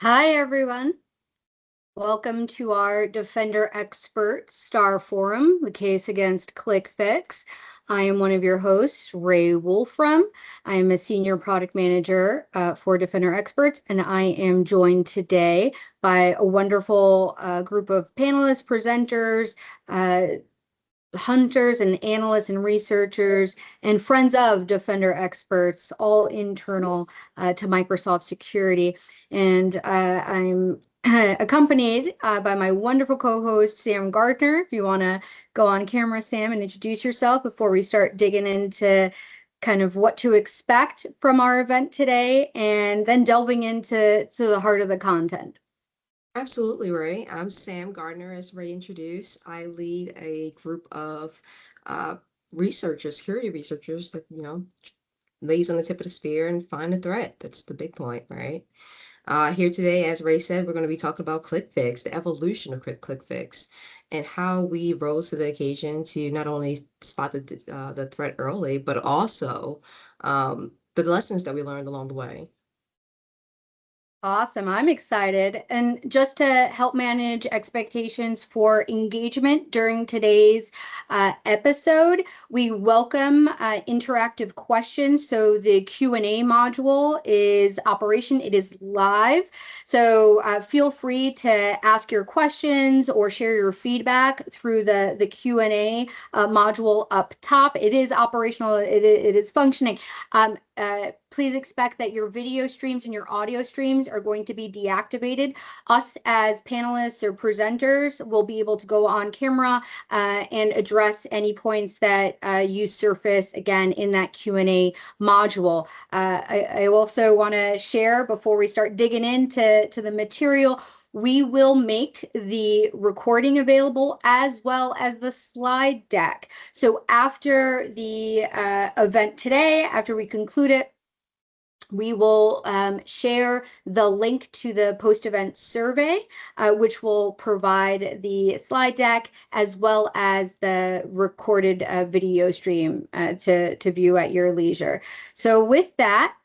Hi, everyone. Welcome to our Defender Expert Star Forum, the case against ClickFix. I am one of your hosts, Ray Wolfram. I am a senior product manager for Defender Experts, and I am joined today by a wonderful group of panelists, presenters, hunters and analysts and researchers and friends of Defender Experts, all internal to Microsoft Security. And I'm accompanied by my wonderful co-host, Sam Gardner. If you want to go on camera, Sam, and introduce yourself before we start digging into kind of what to expect from our event today, and then delving into the heart of the content. Absolutely, Ray. I'm Sam Gardner, as Ray introduced. I lead a group of researchers, security researchers that, lays on the tip of the spear and find the threat. That's the big point, right? Here today, as Ray said, we're going to be talking about ClickFix, the evolution of ClickFix, and how we rose to the occasion to not only spot the threat early, but also the lessons that we learned along the way. Awesome. I'm excited. And just to help manage expectations for engagement during today's episode, we welcome interactive questions. So the Q&A module is operation. It is live. So feel free to ask your questions or share your feedback through the Q&A module up top. It is operational. It is functioning. Please expect that your video streams and your audio streams are going to be deactivated. Us as panelists or presenters will be able to go on camera and address any points that you surface again in that Q&A module. I also want to share before we start digging into the material, we will make the recording available as well as the slide deck. So after the event today, after we conclude it, we will share the link to the post-event survey, which will provide the slide deck as well as the recorded video stream to view at your leisure. So with that,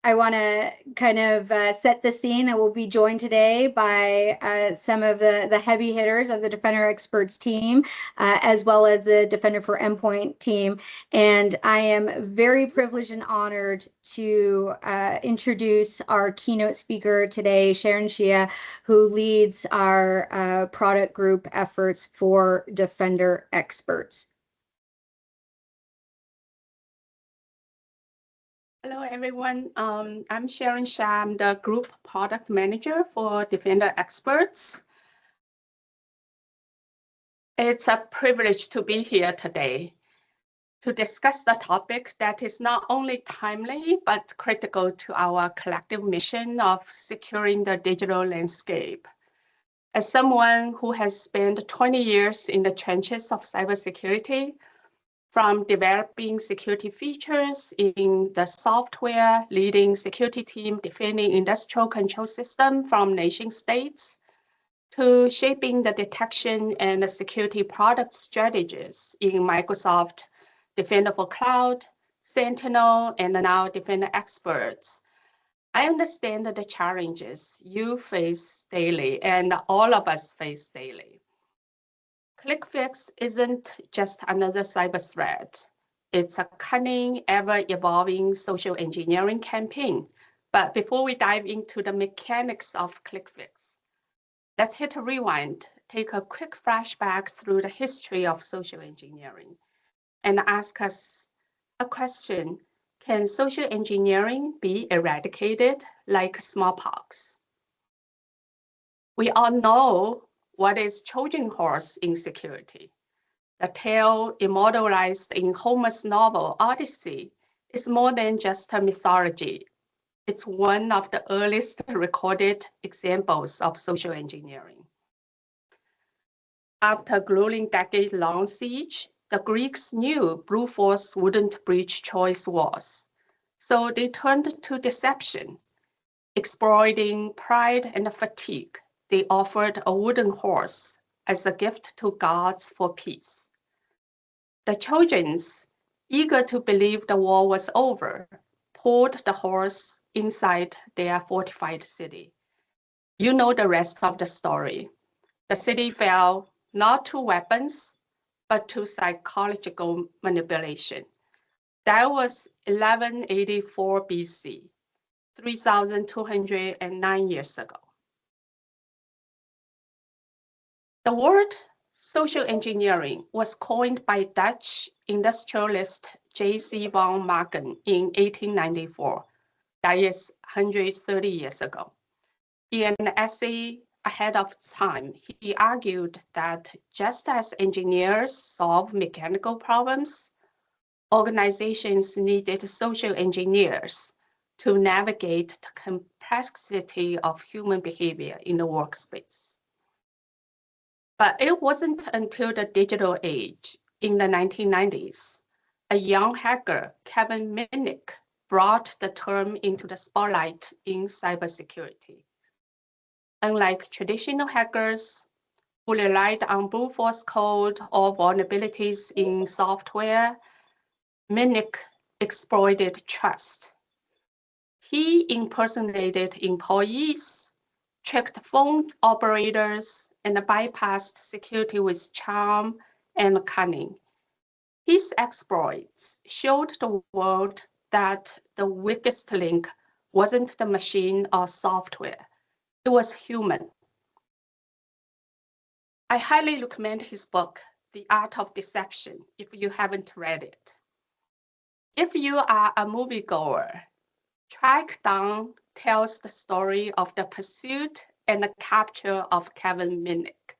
I want to kind of set the scene that we'll be joined today by some of the heavy hitters of the Defender Experts team, as well as the Defender for Endpoint team. And I am very privileged and honored to introduce our keynote speaker today, Sharon Shia, who leads our product group efforts for Defender Experts. Hello, everyone. I'm Sharon Shah. I'm the Group Product Manager for Defender Experts. It's a privilege to be here today to discuss the topic that is not only timely, but critical to our collective mission of securing the digital landscape. As someone who has spent 20 years in the trenches of cybersecurity, from developing security features in the software, leading security team defending industrial control system from nation states, to shaping the detection and the security product strategies in Microsoft Defender for Cloud, Sentinel, and now Defender Experts. I understand the challenges you face daily and all of us face daily. ClickFix isn't just another cyber threat. It's a cunning, ever-evolving social engineering campaign. But before we dive into the mechanics of ClickFix, let's hit a rewind, take a quick flashback through the history of social engineering, and ask us a question. Can social engineering be eradicated like smallpox? We all know what is Trojan horse in security. The tale immortalized in Homer's novel Odyssey is more than just a mythology. It's one of the earliest recorded examples of social engineering. After a grueling decade-long siege, the Greeks knew brute force wouldn't breach Troy's walls. So they turned to deception. Exploiting pride and fatigue, they offered a wooden horse as a gift to gods for peace. The Trojans, eager to believe the war was over, pulled the horse inside their fortified city You know the rest of the story. The city fell not to weapons, but to psychological manipulation. That was 1184 BC, 3,209 years ago. The word social engineering was coined by Dutch industrialist J.C. van Magen in 1894. That is 130 years ago. In an essay ahead of time, he argued that just as engineers solve mechanical problems, organizations needed social engineers to navigate the complexity of human behavior in the workspace. But it wasn't until the digital age, in the 1990s, a young hacker, Kevin Minnick, brought the term into the spotlight in cybersecurity. Unlike traditional hackers who relied on brute force code or vulnerabilities in software, Minnick exploited trust. He impersonated employees, tricked phone operators, and bypassed security with charm and cunning. His exploits showed the world that the weakest link wasn't the machine or software, it was human. I highly recommend his book, The Art of Deception, if you haven't read it. If you are a moviegoer, Track Down tells the story of the pursuit and the capture of Kevin Minnick.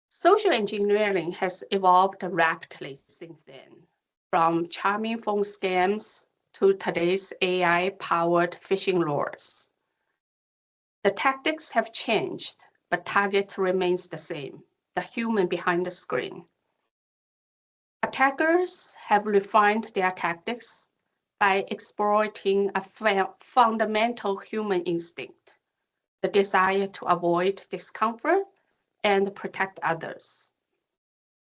Social engineering has evolved rapidly since then, from charming phone scams to today's AI-powered phishing lures. The tactics have changed, but target remains the same, the human behind the screen. Attackers have refined their tactics by exploiting a fundamental human instinct, the desire to avoid discomfort and protect others.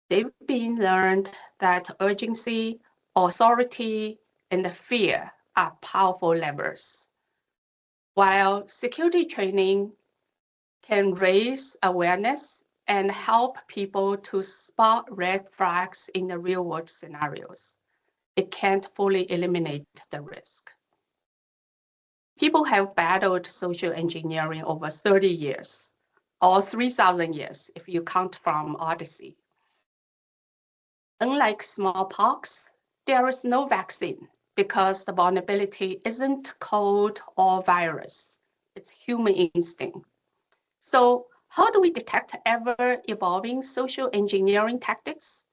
They've been learned that urgency, authority, and fear are powerful levers. While security training can raise awareness and help people to spot red flags in the real-world scenarios, it can't fully eliminate the risk. People have battled social engineering over 30 years, or 3,000 years if you count from Odyssey. Unlike smallpox, there is no vaccine because the vulnerability isn't code or virus, it's human instinct. So how do we detect ever-evolving social engineering tactics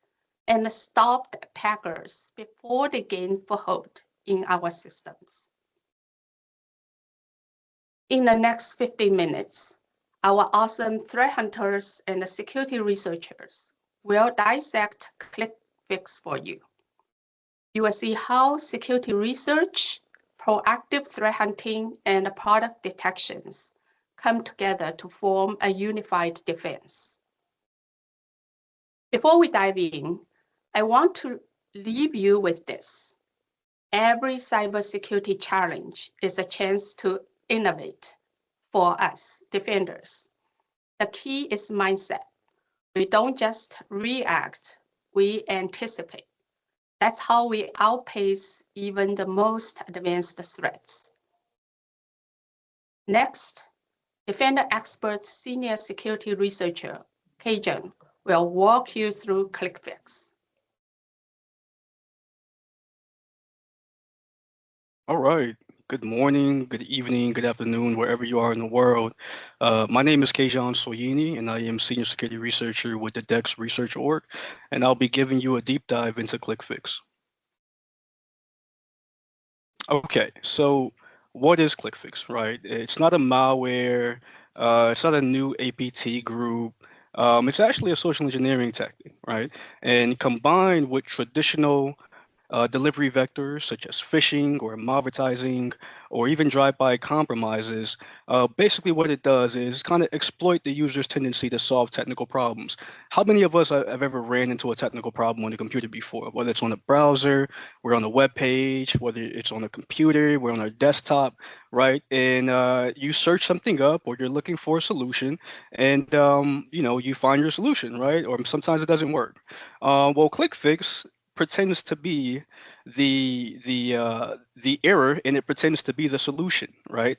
and stop the attackers before they gain foothold in our systems? In the next 15 minutes, our awesome threat hunters and security researchers will dissect ClickFix for you. You will see how security research, proactive threat hunting, and product detections come together to form a unified defense. Before we dive in, I want to leave you with this. Every cybersecurity challenge is a chance to innovate for us, defenders. The key is mindset. We don't just react, we anticipate. That's how we outpace even the most advanced threats. Next, Defender Expert's senior security researcher, Kajun, will walk you through ClickFix. All right. Good morning, good evening, good afternoon, wherever you are in the world. My name is Kajun Soyini, and I am Senior Security Researcher with the DEX Research Org, and I'll be giving you a deep dive into ClickFix. Okay, so what is ClickFix, right? It's not a malware, it's not a new APT group. It's actually a social engineering tactic, right? And combined with traditional delivery vectors such as phishing or malvertising or even drive-by compromises. Basically, what it does is kind of exploit the user's tendency to solve technical problems. How many of us have ever ran into a technical problem on a computer before, whether it's on a browser, we're on a web page, whether it's on a computer, we're on our desktop, right? And you search something up or you're looking for a solution and you find your solution, right? Or sometimes it doesn't work. Well, ClickFix pretends to be the error and it pretends to be the solution, right?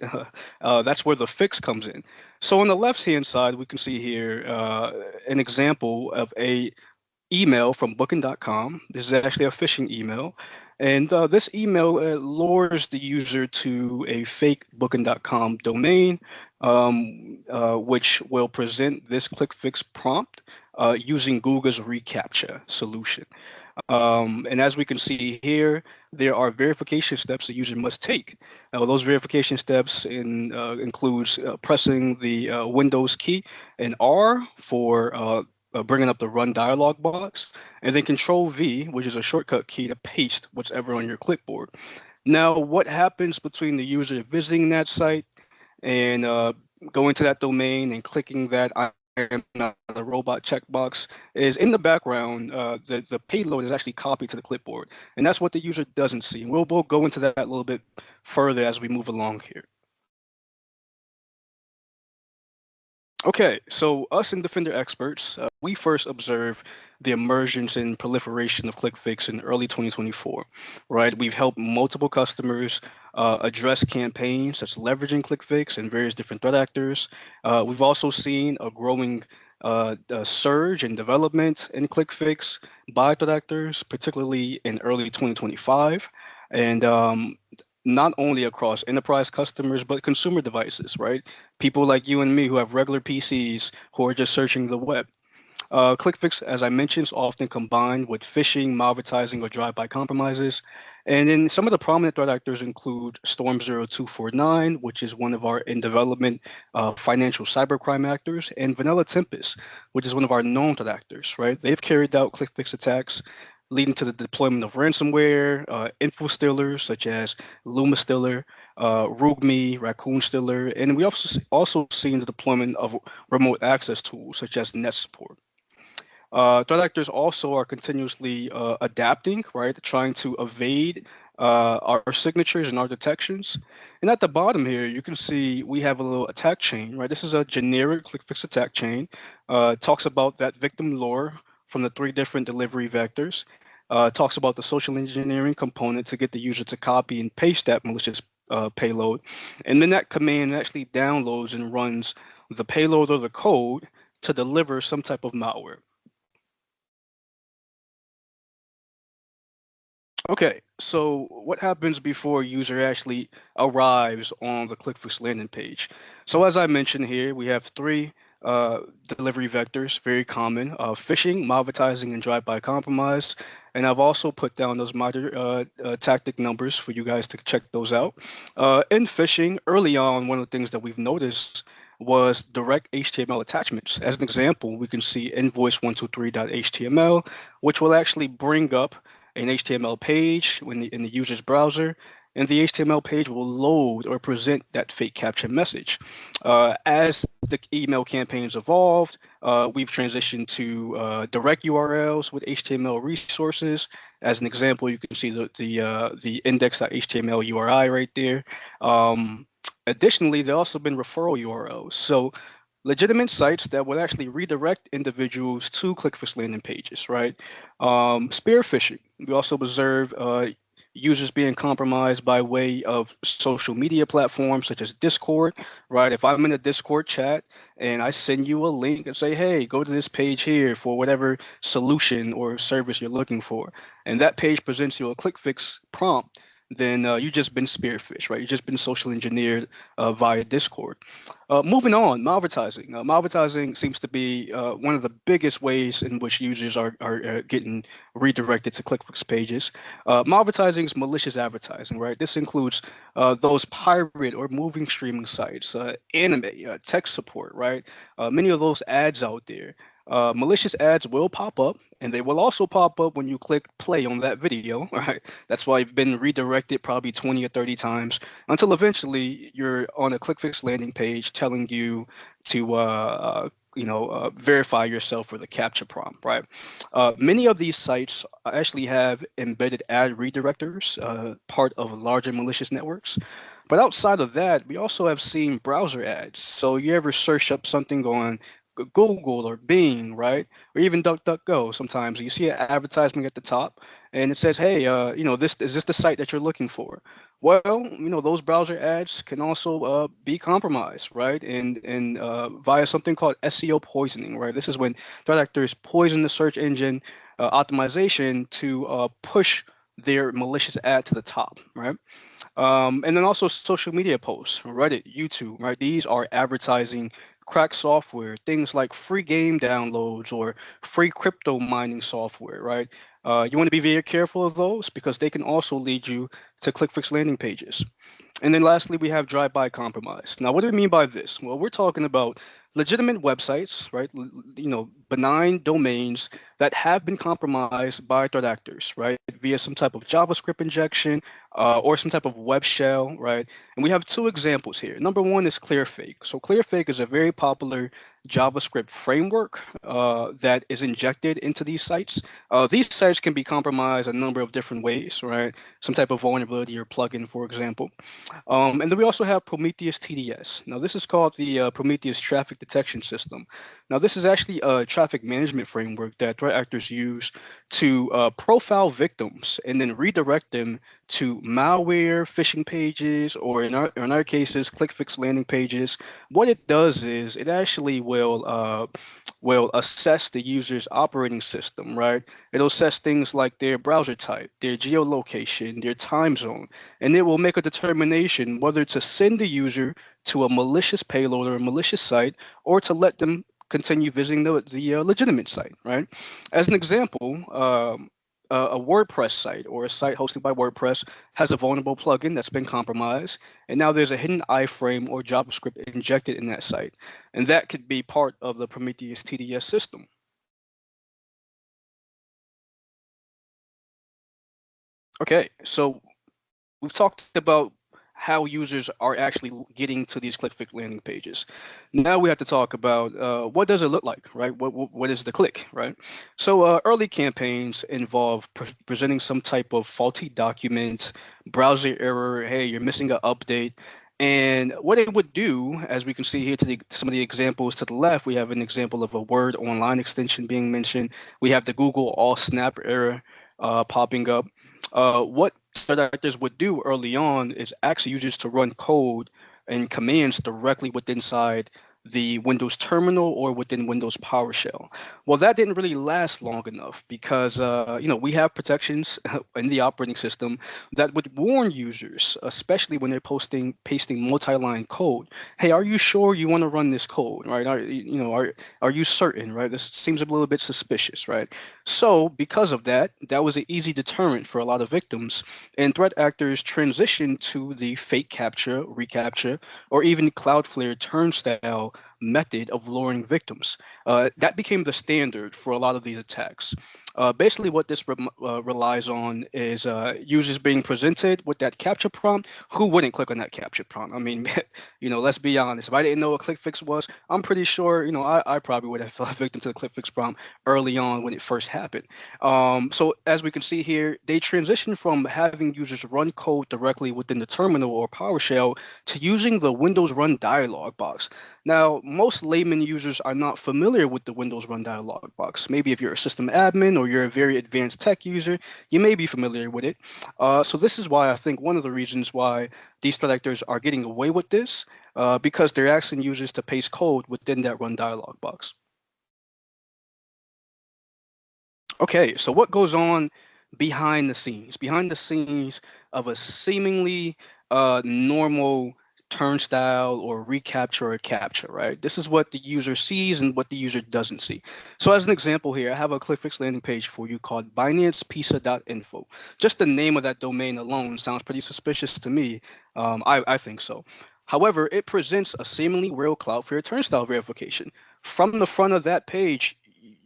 That's where the fix comes in. So on the left hand side, we can see here an example of a email from booking.com. This is actually a phishing email. And this email lures the user to a fake booking.com domain, which will present this ClickFix prompt using Google's reCAPTCHA solution. And as we can see here, there are verification steps the user must take. Those verification steps includes pressing the Windows key and R for bringing up the run dialog box, and then Control V, which is a shortcut key to paste whatever on your clipboard. Now, what happens between the user visiting that site and going to that domain and clicking that I am not a robot checkbox is in the background, the payload is actually copied to the clipboard. And that's what the user doesn't see. And we'll go into that a little bit further as we move along here. Okay, so us and Defender experts, we first observed the emergence and proliferation of ClickFix in early 2024, right? We've helped multiple customers address campaigns that's leveraging ClickFix and various different threat actors. We've also seen a growing surge in development in ClickFix by threat actors, particularly in early 2025. And not only across enterprise customers, but consumer devices, right? People like you and me who have regular PCs who are just searching the web. ClickFix, as I mentioned, is often combined with phishing, malvertising, or drive-by compromises. And then some of the prominent threat actors include Storm0249, which is one of our in development financial cybercrime actors, and Vanilla Tempest, which is one of our known threat actors, right? They've carried out ClickFix attacks leading to the deployment of ransomware, infostealers such as LumaStealer, RoogMe, Raccoon Stealer, and we also seen the deployment of remote access tools such as Net Support. Threat actors also are continuously adapting, right, trying to evade our signatures and our detections. And at the bottom here, you can see we have a little attack chain, right? This is a generic ClickFix attack chain. Talks about that victim lore from the 3 different delivery vectors. Talks about the social engineering component to get the user to copy and paste that malicious payload. And then that command actually downloads and runs the payload or the code to deliver some type of malware. Okay, so what happens before a user actually arrives on the ClickFix landing page? So as I mentioned here, we have 3 delivery vectors, very common, phishing, malvertising, and drive-by compromise. And I've also put down those minor tactic numbers for you guys to check those out. In phishing, early on, one of the things that we've noticed was direct HTML attachments. As an example, we can see invoice123.html, which will actually bring up an HTML page in the user's browser, and the HTML page will load or present that fake CAPTCHA message. As the email campaigns evolved, we've transitioned to direct URLs with HTML resources. As an example, you can see the index.html URI right there. Additionally, there have also been referral URLs. So legitimate sites that would actually redirect individuals to ClickFix landing pages, right? Spear phishing. We also observe users being compromised by way of social media platforms such as Discord, right? If I'm in a Discord chat and I send you a link and say, hey, go to this page here for whatever solution or service you're looking for, and that page presents you a ClickFix prompt, then you've just been spearphished, right? You've just been social engineered via Discord. Moving on, malvertising. Malvertising seems to be one of the biggest ways in which users are getting redirected to ClickFix pages. Malvertising is malicious advertising, right? This includes those pirate or moving streaming sites, anime, tech support, right? Many of those ads out there Malicious ads will pop up, and they will also pop up when you click play on that video, right? That's why you've been redirected probably 20 or 30 times until eventually you're on a ClickFix landing page telling you to verify yourself for the CAPTCHA prompt, right? Many of these sites actually have embedded ad redirectors, part of larger malicious networks. But outside of that, we also have seen browser ads. So you ever search up something on Google or Bing, right? Or even DuckDuckGo sometimes. You see an advertisement at the top and it says, hey, this is this the site that you're looking for? Well, those browser ads can also be compromised, right? And via something called SEO poisoning, right? This is when threat actors poison the search engine optimization to push their malicious ad to the top, right? And then also social media posts, Reddit, YouTube, right? These are advertising crack software, things like free game downloads or free crypto mining software, right? You want to be very careful of those because they can also lead you to ClickFix landing pages. And then lastly, we have drive-by compromise. Now, what do we mean by this? Well, we're talking about legitimate websites, right? Benign domains that have been compromised by threat actors, right? Via some type of JavaScript injection or some type of web shell, right? And we have two examples here. Number one is ClearFake. So ClearFake is a very popular JavaScript framework that is injected into these sites. These sites can be compromised a number of different ways, right? Some type of vulnerability or plugin, for example. And then we also have Prometheus TDS. Now, this is called the Prometheus Traffic Detection System. Now, this is actually a traffic management framework that threat actors use to profile victims and then redirect them to malware, phishing pages, or in our cases, ClickFix landing pages. What it does is it actually will assess the user's operating system, right? It'll assess things like their browser type, their geolocation, their time zone, and it will make a determination whether to send the user to a malicious payload or a malicious site or to let them continue visiting the legitimate site, right? As an example, a WordPress site or a site hosted by WordPress has a vulnerable plugin that's been compromised, and now there's a hidden iframe or JavaScript injected in that site, and that could be part of the Prometheus TDS system. Okay, so we've talked about how users are actually getting to these ClickFix landing pages. Now we have to talk about what does it look like, right? What is the click, right? So early campaigns involve presenting some type of faulty document, browser error, hey, you're missing an update. And what it would do, as we can see here to some of the examples to the left, we have an example of a Word online extension being mentioned. We have the Google All Snap error popping up. What threat actors would do early on is ask users to run code and commands directly within inside the Windows terminal or within Windows PowerShell. Well, that didn't really last long enough because we have protections in the operating system that would warn users, especially when they're pasting multi-line code. Hey, are you sure you want to run this code, right? Are you certain, right? This seems a little bit suspicious, right? So because of that, that was an easy deterrent for a lot of victims, and threat actors transitioned to the fake CAPTCHA, reCAPTCHA, or even Cloudflare turnstile method of luring victims. That became the standard for a lot of these attacks. Basically, what this relies on is users being presented with that CAPTCHA prompt. Who wouldn't click on that CAPTCHA prompt? I mean, let's be honest. If I didn't know what ClickFix was, I'm pretty sure, I probably would have fell victim to the ClickFix prompt early on when it first happened. So as we can see here, they transitioned from having users run code directly within the terminal or PowerShell to using the Windows Run dialog box. Now, most layman users are not familiar with the Windows Run dialog box. Maybe if you're a system admin or you're a very advanced tech user, you may be familiar with it. So this is why I think one of the reasons why these threat actors are getting away with this, because they're asking users to paste code within that Run dialog box. Okay, so what goes on behind the scenes? Behind the scenes of a seemingly normal turnstile or reCAPTCHA or CAPTCHA, right? This is what the user sees and what the user doesn't see. So as an example here, I have a ClickFix landing page for you called binancepizza.info. Just the name of that domain alone sounds pretty suspicious to me. I think so. However, it presents a seemingly real Cloudflare turnstile verification. From the front of that page,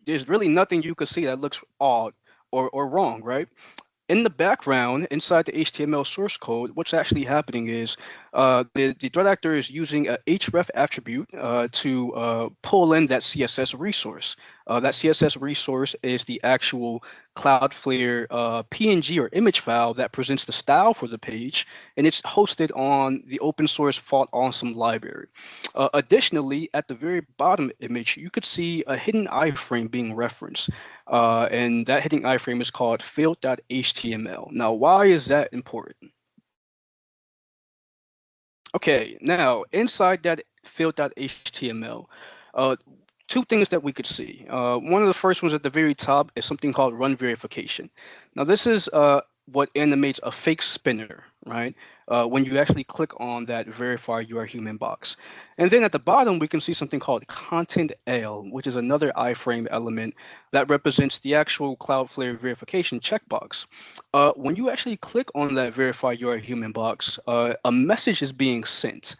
there's really nothing you could see that looks odd or wrong, right? In the background, inside the HTML source code, what's actually happening is the threat actor is using a href attribute to pull in that CSS resource. That CSS resource is the actual Cloudflare PNG or image file that presents the style for the page, and it's hosted on the open source Fault Awesome library. Additionally, at the very bottom image, you could see a hidden iframe being referenced. And that hidden iframe is called field.html. Now, why is that important? Okay, now inside that field.html, uh, two things that we could see. One of the first ones at the very top is something called run verification. Now, this is what animates a fake spinner, right? When you actually click on that verify you are human box. And then at the bottom, we can see something called content L, which is another iframe element that represents the actual Cloudflare verification checkbox. When you actually click on that verify you are human box, a message is being sent.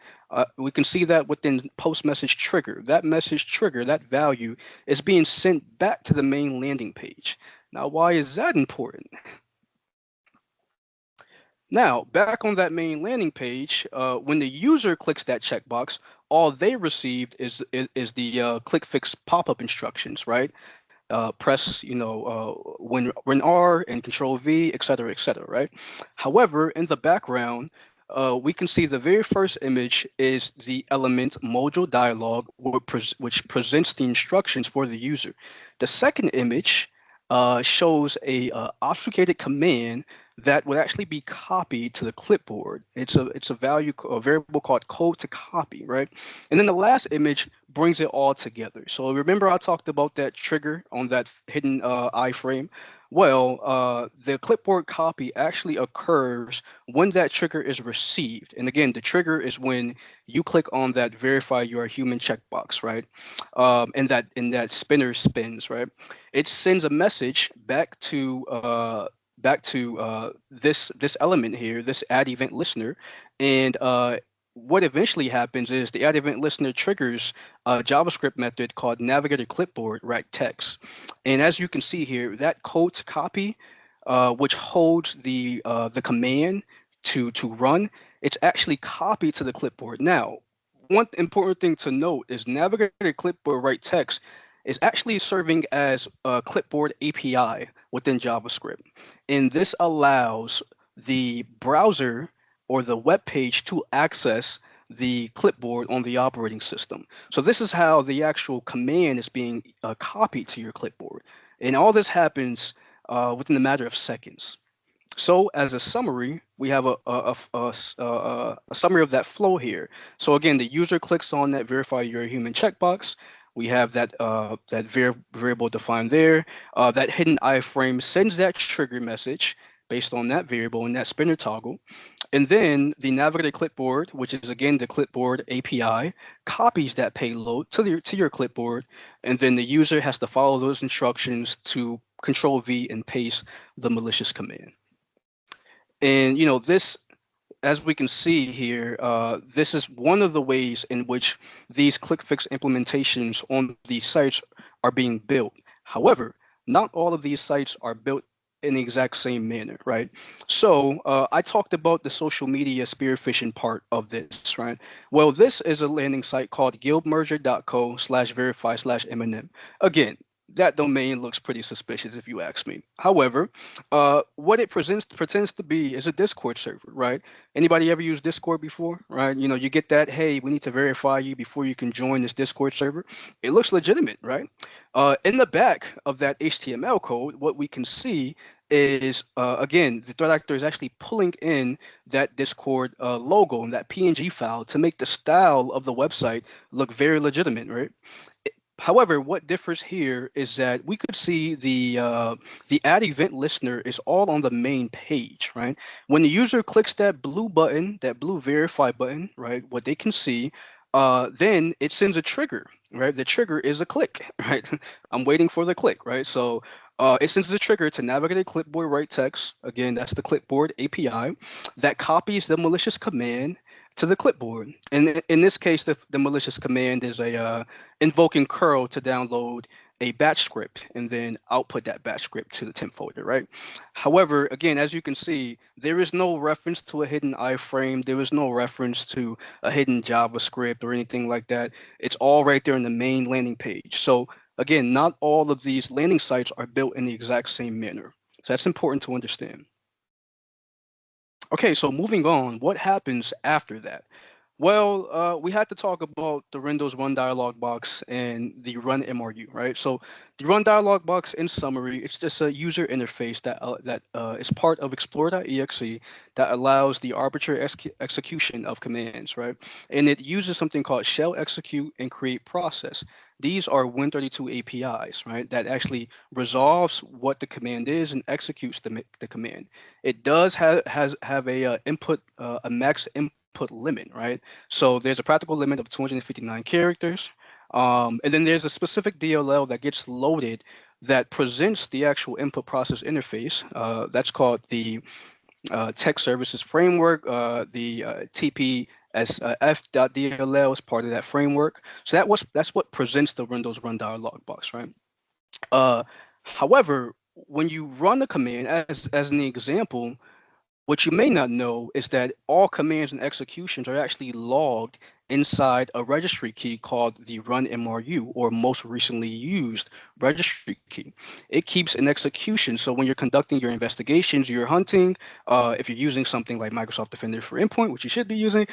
We can see that within post message trigger. That message trigger, that value, is being sent back to the main landing page. Now, why is that important? Now, back on that main landing page, when the user clicks that checkbox, all they received is the ClickFix pop-up instructions, right? Press, when R and Control V, et cetera, right? However, in the background, we can see the very first image is the element module dialog, which presents the instructions for the user. The second image shows a obfuscated command that would actually be copied to the clipboard. It's a variable called code to copy, right? And then the last image brings it all together. So remember I talked about that trigger on that hidden iframe? Well, the clipboard copy actually occurs when that trigger is received. And again, the trigger is when you click on that verify you are human checkbox, right? And that spinner spins, right? It sends a message back to this element here, this add event listener, and what eventually happens is the add event listener triggers a JavaScript method called navigator clipboard write text, and as you can see here, that code to copy, which holds the command to run, it's actually copied to the clipboard. Now, one important thing to note is navigator clipboard write text is actually serving as a clipboard API within JavaScript. And this allows the browser or the web page to access the clipboard on the operating system. So this is how the actual command is being copied to your clipboard. And all this happens within a matter of seconds. So as a summary, we have a summary of that flow here. So again, the user clicks on that verify you're a human checkbox. We have that variable defined there. That hidden iframe sends that trigger message based on that variable in that spinner toggle. And then the navigator clipboard, which is again the clipboard API, copies that payload to your clipboard. And then the user has to follow those instructions to Control V and paste the malicious command. And this, as we can see here, this is one of the ways in which these ClickFix implementations on these sites are being built. However, not all of these sites are built in the exact same manner, right? So I talked about the social media spear phishing part of this, right? Well, this is a landing site called guildmerger.co/verify/MNM. Again, that domain looks pretty suspicious if you ask me. However, what it pretends to be is a Discord server, right? Anybody ever used Discord before, right? You get that, hey, we need to verify you before you can join this Discord server. It looks legitimate, right? In the back of that HTML code, what we can see is, again, the threat actor is actually pulling in that Discord logo and that PNG file to make the style of the website look very legitimate, right? However, what differs here is that we could see the add event listener is all on the main page, right? When the user clicks that blue button, that blue verify button, right? What they can see, then it sends a trigger, right? The trigger is a click, right? I'm waiting for the click, right? So it sends the trigger to navigate a clipboard write text. Again, that's the clipboard API that copies the malicious command to the clipboard. And in this case, the malicious command is a invoking curl to download a batch script and then output that batch script to the temp folder, right? However, again, as you can see, there is no reference to a hidden iframe. There is no reference to a hidden JavaScript or anything like that. It's all right there in the main landing page. So again, not all of these landing sites are built in the exact same manner. So that's important to understand. Okay, so moving on, what happens after that? Well, we had to talk about the Windows Run dialog box and the Run MRU, right? So the Run dialog box, in summary, it's just a user interface that is part of Explorer.exe that allows the arbitrary execution of commands, right? And it uses something called shell execute and create process. These are Win32 APIs, right? That actually resolves what the command is and executes the command. It does have a input a max input limit, right? So there's a practical limit of 259 characters. And then there's a specific DLL that gets loaded that presents the actual input process interface. That's called the Tech Services Framework. The TPSF.dll is part of that framework. So that's what presents the Windows Run dialog box, right? However, when you run the command, as an example, what you may not know is that all commands and executions are actually logged inside a registry key called the run MRU, or most recently used registry key. It keeps an execution. So when you're conducting your investigations, you're hunting, if you're using something like Microsoft Defender for Endpoint, which you should be using,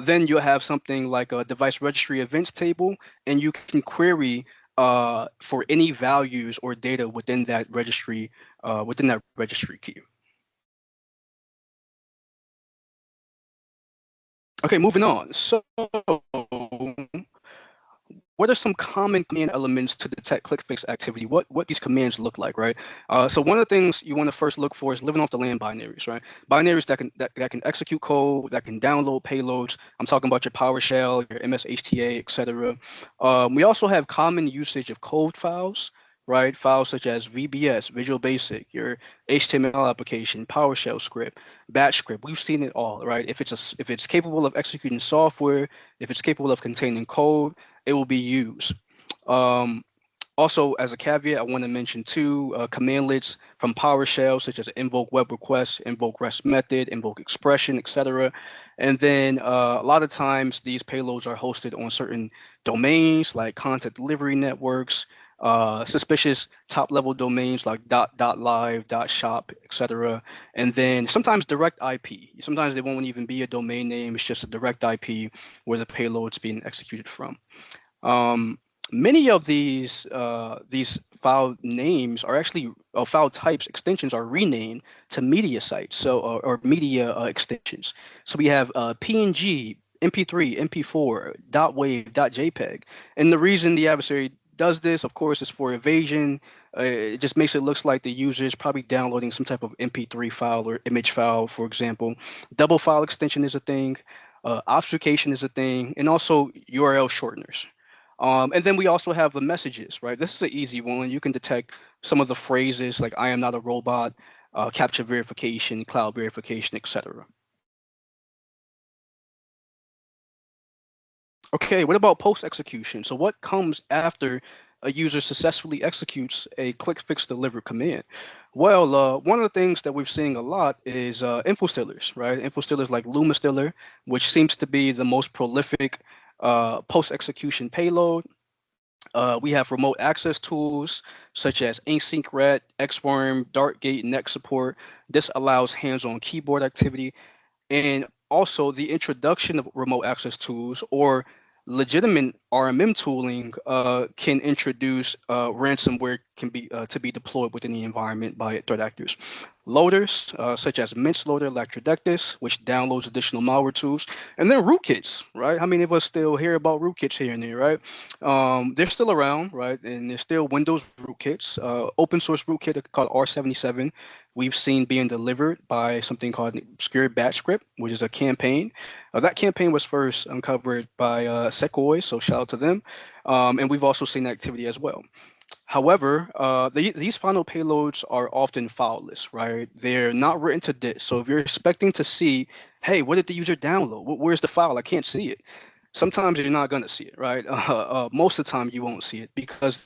then you'll have something like a device registry events table, and you can query for any values or data within that registry key. Okay, moving on. So what are some common command elements to detect ClickFix activity? What these commands look like, right? So one of the things you want to first look for is living off the land binaries, right? Binaries that can execute code, that can download payloads. I'm talking about your PowerShell, your mshta, etc. We also have common usage of code files, right? Files such as VBS, Visual Basic, your HTML application, PowerShell script, batch script. We've seen it all, right? If it's capable of executing software, if it's capable of containing code, it will be used. Also, as a caveat, I want to mention too commandlets from PowerShell, such as invoke web request, invoke REST method, invoke expression, etc. And then a lot of times these payloads are hosted on certain domains like content delivery networks, suspicious top-level domains like .live, .shop, etc. And then sometimes direct IP. Sometimes they won't even be a domain name. It's just a direct IP where the payload's being executed from. Many of these file names are actually file types extensions are renamed to media sites, so or media extensions. So we have PNG, MP3, MP4, .wave, .jpeg, and the reason the adversary does this, of course, is for evasion. It just makes it look like the user is probably downloading some type of MP3 file or image file, for example. Double file extension is a thing. Obfuscation is a thing, and also URL shorteners. And then we also have the messages, right? This is an easy one. You can detect some of the phrases like "I am not a robot," CAPTCHA verification, cloud verification, etc. Okay, what about post-execution? So what comes after a user successfully executes a ClickFix deliver command? Well, one of the things that we're seeing a lot is infostealers, right? Infostealers like LumaStealer, which seems to be the most prolific post-execution payload. We have remote access tools such as AsyncRet, XWorm, Dartgate, Next support. This allows hands-on keyboard activity, and also the introduction of remote access tools or legitimate RMM tooling can introduce ransomware can be to be deployed within the environment by threat actors. Loaders such as Mince Loader, Latrodectus, which downloads additional malware tools, and then rootkits, right? How many of us still hear about rootkits here and there, right? They're still around, right? And there's still Windows rootkits, open source rootkit called R77. We've seen being delivered by something called Obscure Batch Script, which is a campaign. That campaign was first uncovered by Sequoia, so shout out to them. And we've also seen activity as well. However, these final payloads are often fileless, right? They're not written to disk. So if you're expecting to see, hey, what did the user download? Where's the file? I can't see it. Sometimes you're not going to see it, right? Most of the time you won't see it because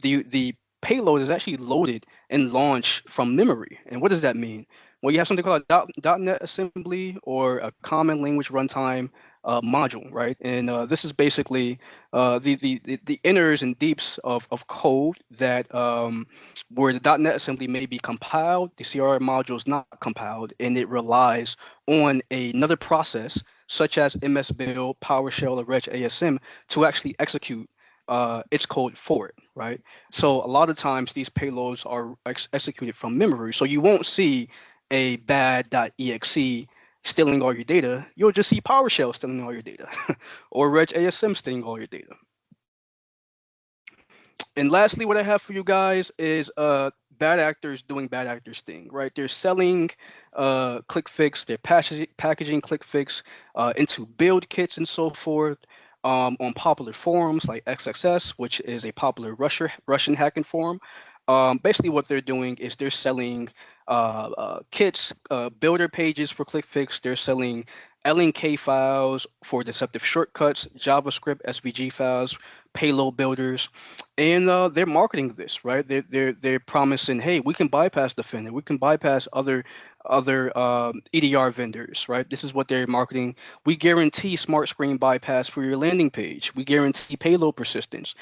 the payload is actually loaded and launched from memory. And what does that mean? Well, you have something called a .NET assembly or a common language runtime module, right? And this is basically the inners and deeps of code that where the .NET assembly may be compiled, the CRR module is not compiled, and it relies on another process such as MS Build, PowerShell, or Reg ASM to actually execute its code for it, right? So a lot of times these payloads are executed from memory, so you won't see a bad.exe stealing all your data. You'll just see PowerShell stealing all your data, or Reg ASM stealing all your data. And lastly, what I have for you guys is bad actors doing bad actors thing, right? They're selling ClickFix, they're packaging ClickFix into build kits and so forth on popular forums like XXS, which is a popular Russian hacking forum. Basically, what they're doing is they're selling kits, builder pages for ClickFix. They're selling LNK files for deceptive shortcuts, JavaScript SVG files, payload builders, and they're marketing this, right? They're promising, hey, we can bypass Defender, we can bypass other EDR vendors, right? This is what they're marketing. We guarantee smart screen bypass for your landing page. We guarantee payload persistence.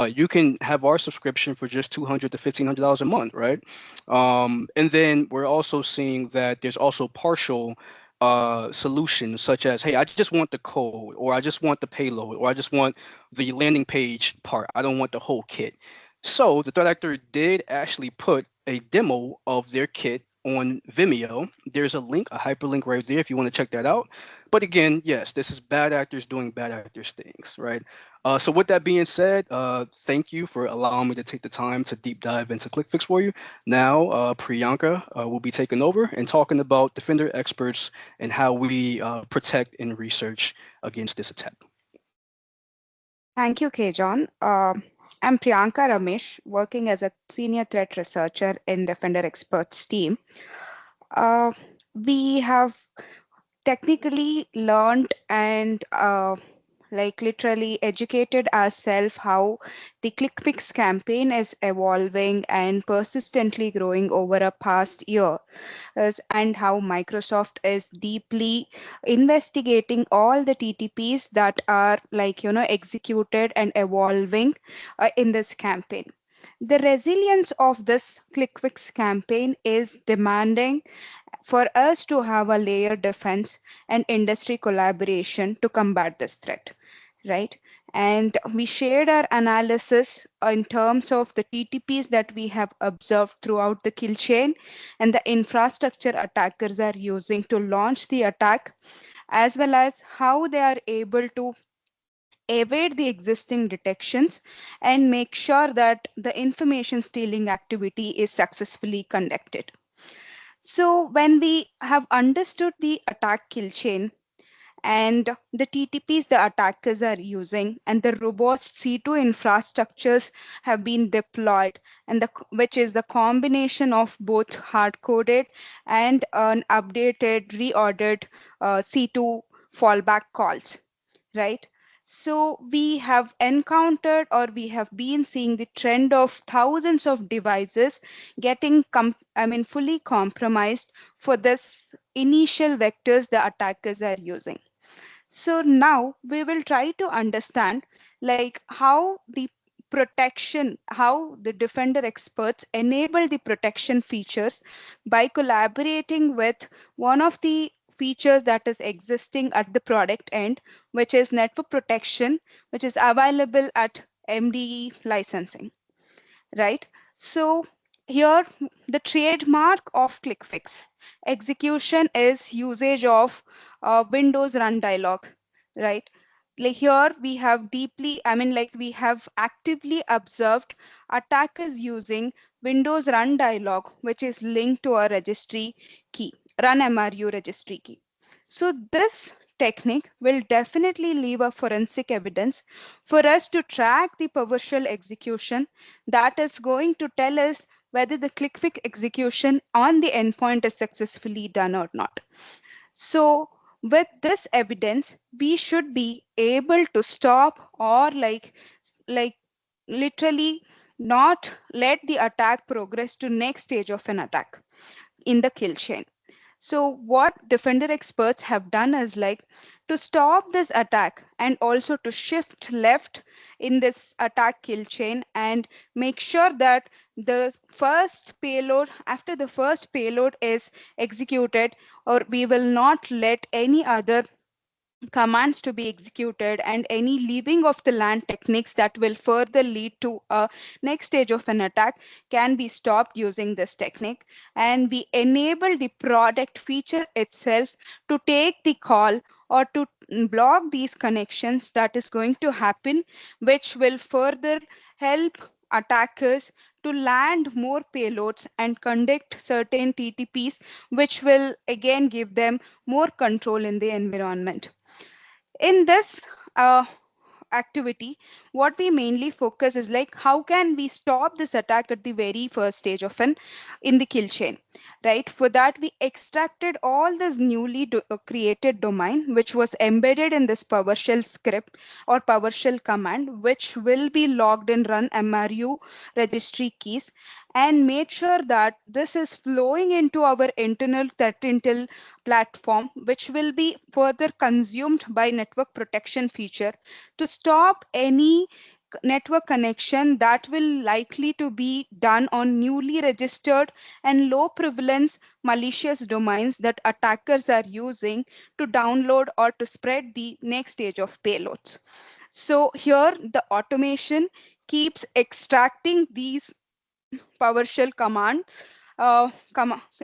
You can have our subscription for just $200 to $1,500 a month, right? And then we're also seeing that there's also partial solutions such as, hey, I just want the code, or I just want the payload, or I just want the landing page part. I don't want the whole kit. So the threat actor did actually put a demo of their kit on Vimeo. There's a link, a hyperlink right there if you want to check that out. But again, yes, this is bad actors doing bad actors things, right? So with that being said, thank you for allowing me to take the time to deep dive into ClickFix for you. Now, Priyanka will be taking over and talking about Defender experts and how we protect and research against this attack. Thank you, K-John. I'm Priyanka Ramesh, working as a senior threat researcher in Defender Experts team. We have technically learned and literally educated ourselves how the ClickFix campaign is evolving and persistently growing over a past year, and how Microsoft is deeply investigating all the TTPs that are executed and evolving in this campaign. The resilience of this ClickFix campaign is demanding for us to have a layered defense and industry collaboration to combat this threat, right? And we shared our analysis in terms of the TTPs that we have observed throughout the kill chain and the infrastructure attackers are using to launch the attack, as well as how they are able to evade the existing detections and make sure that the information stealing activity is successfully conducted. So when we have understood the attack kill chain and the TTPs the attackers are using and the robust C2 infrastructures have been deployed, and which is the combination of both hard-coded and an updated, reordered C2 fallback calls, right? So we have encountered, or we have been seeing the trend of thousands of devices getting fully compromised for this initial vectors the attackers are using. So now we will try to understand how the protection, how the Defender experts enable the protection features by collaborating with one of the features that is existing at the product end, which is network protection, which is available at MDE licensing, right? So here the trademark of ClickFix execution is usage of Windows run dialog, right? Like here we have we have actively observed attackers using Windows run dialog, which is linked to a registry key, run MRU registry key. So this technique will definitely leave a forensic evidence for us to track the PowerShell execution that is going to tell us whether the ClickFix execution on the endpoint is successfully done or not. So with this evidence, we should be able to stop or literally not let the attack progress to next stage of an attack in the kill chain. So what defender experts have done is like to stop this attack and also to shift left in this attack kill chain and make sure that the first payload, after the first payload is executed, or we will not let any other commands to be executed, and any leaving of the land techniques that will further lead to a next stage of an attack can be stopped using this technique. And we enable the product feature itself to take the call or to block these connections that is going to happen, which will further help attackers to land more payloads and conduct certain TTPs, which will again give them more control in the environment. In this activity, what we mainly focus is like how can we stop this attack at the very first stage of an in the kill chain, right? For that, we extracted all this newly created domain which was embedded in this PowerShell script or PowerShell command, which will be logged in run MRU registry keys, and made sure that this is flowing into our internal threat intel platform, which will be further consumed by network protection feature to stop any network connection that will likely to be done on newly registered and low prevalence malicious domains that attackers are using to download or to spread the next stage of payloads. So here the automation keeps extracting these PowerShell command,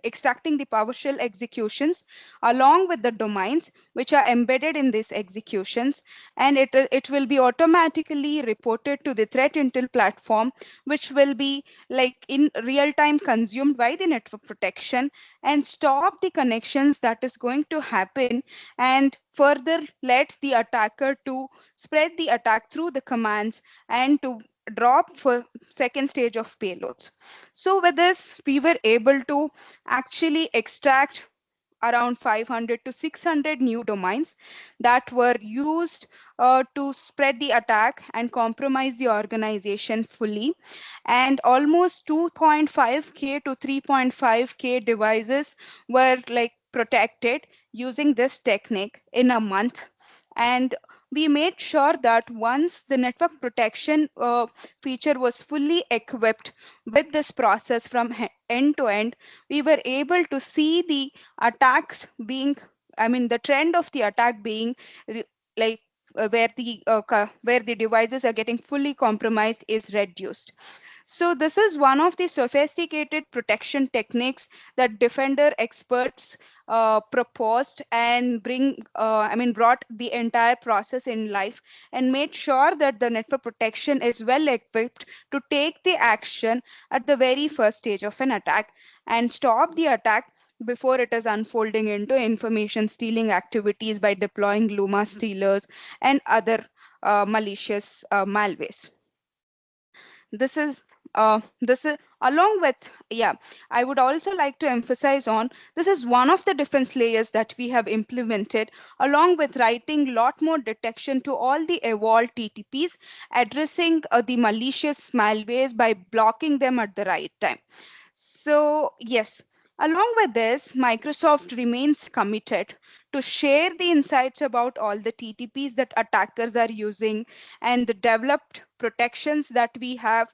extracting the PowerShell executions along with the domains which are embedded in these executions, and it will be automatically reported to the threat intel platform, which will be like in real time consumed by the network protection and stop the connections that is going to happen, and further let the attacker to spread the attack through the commands and to drop for second stage of payloads. So with this, we were able to actually extract around 500 to 600 new domains that were used to spread the attack and compromise the organization fully. And almost 2.5K to 3.5K devices were like protected using this technique in a month. And we made sure that once the network protection feature was fully equipped with this process from end to end, we were able to see the attacks being, I mean, the trend of the attack being like where the devices are getting fully compromised is reduced. So this is one of the sophisticated protection techniques that defender experts proposed and brought the entire process in life and made sure that the network protection is well equipped to take the action at the very first stage of an attack and stop the attack before it is unfolding into information stealing activities by deploying Luma stealers and other malicious malwares. This is along with, yeah, I would also like to emphasize on, this is one of the defense layers that we have implemented along with writing lot more detection to all the evolved TTPs, addressing the malicious malwares by blocking them at the right time. So yes, along with this, Microsoft remains committed to share the insights about all the TTPs that attackers are using and the developed protections that we have,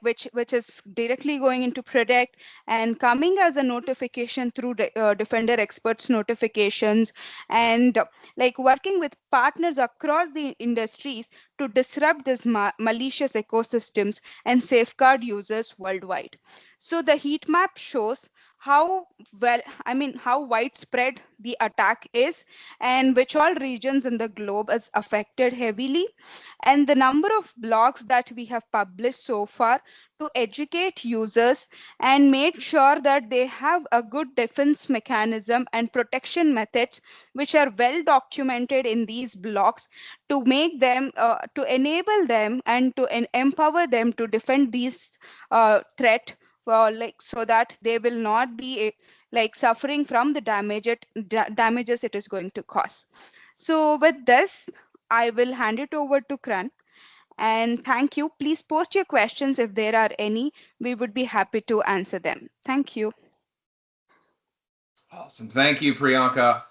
which is directly going into Protect and coming as a notification through Defender Experts notifications, and like working with partners across the industries to disrupt these malicious ecosystems and safeguard users worldwide. So the heat map shows how how widespread the attack is and which all regions in the globe is affected heavily, and the number of blogs that we have published so far to educate users and made sure that they have a good defense mechanism and protection methods which are well documented in these blogs to make them to enable them and to empower them to defend these threat, so that they will not be suffering from the damages it is going to cause. So with this, I will hand it over to Kran, And thank you. Please post your questions if there are any. We would be happy to answer them. Thank you. Awesome. Thank you, Priyanka.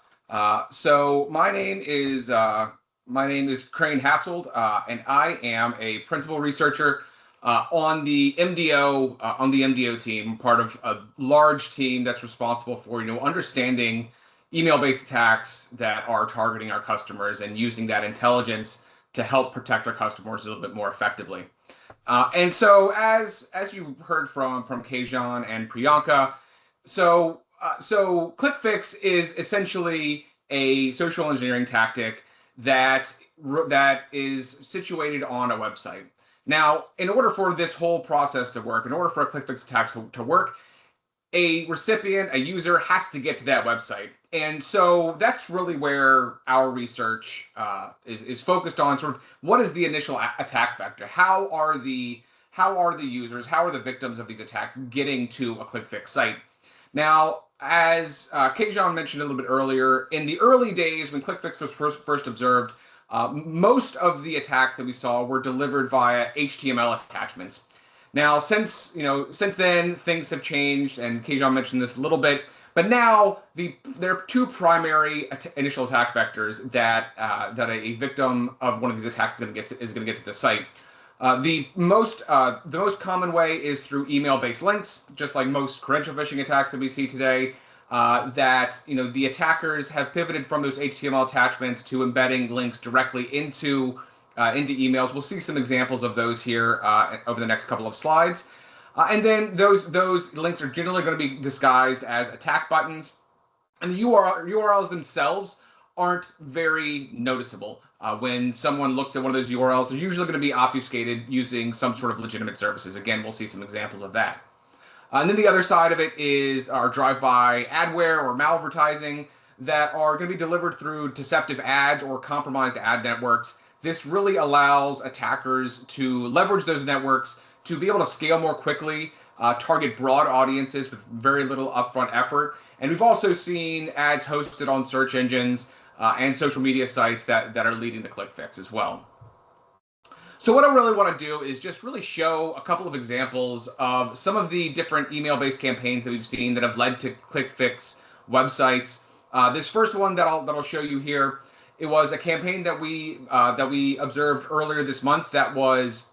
So my name is Crane Hasselt, and I am a principal researcher on the MDO team, part of a large team that's responsible for understanding email-based attacks that are targeting our customers and using that intelligence to help protect our customers a little bit more effectively. And so, as you heard from Keijan and Priyanka, so ClickFix is essentially a social engineering tactic that is situated on a website. Now, in order for this whole process to work, in order for a ClickFix attack to work, a recipient, a user, has to get to that website. And so that's really where our research is focused on, sort of what is the initial attack vector? How are the users, how are the victims of these attacks getting to a ClickFix site? Now, as Keijan mentioned a little bit earlier, in the early days when ClickFix was first observed, most of the attacks that we saw were delivered via HTML attachments. Now, since then, things have changed, and Keijan mentioned this a little bit. But now there are two primary initial attack vectors that a victim of one of these attacks is going to get to the site. The most common way is through email-based links, just like most credential phishing attacks that we see today. That the attackers have pivoted from those HTML attachments to embedding links directly into emails. We'll see some examples of those here over the next couple of slides. And then those links are generally going to be disguised as attack buttons. And the URLs themselves aren't very noticeable. When someone looks at one of those URLs, they're usually going to be obfuscated using some sort of legitimate services. Again, we'll see some examples of that. And then the other side of it is our drive-by adware or malvertising that are going to be delivered through deceptive ads or compromised ad networks. This really allows attackers to leverage those networks to be able to scale more quickly, target broad audiences with very little upfront effort. And we've also seen ads hosted on search engines and social media sites that are leading to ClickFix as well. So what I really want to do is just really show a couple of examples of some of the different email-based campaigns that we've seen that have led to ClickFix websites. This first one that I'll show you here, it was a campaign that we observed earlier this month that was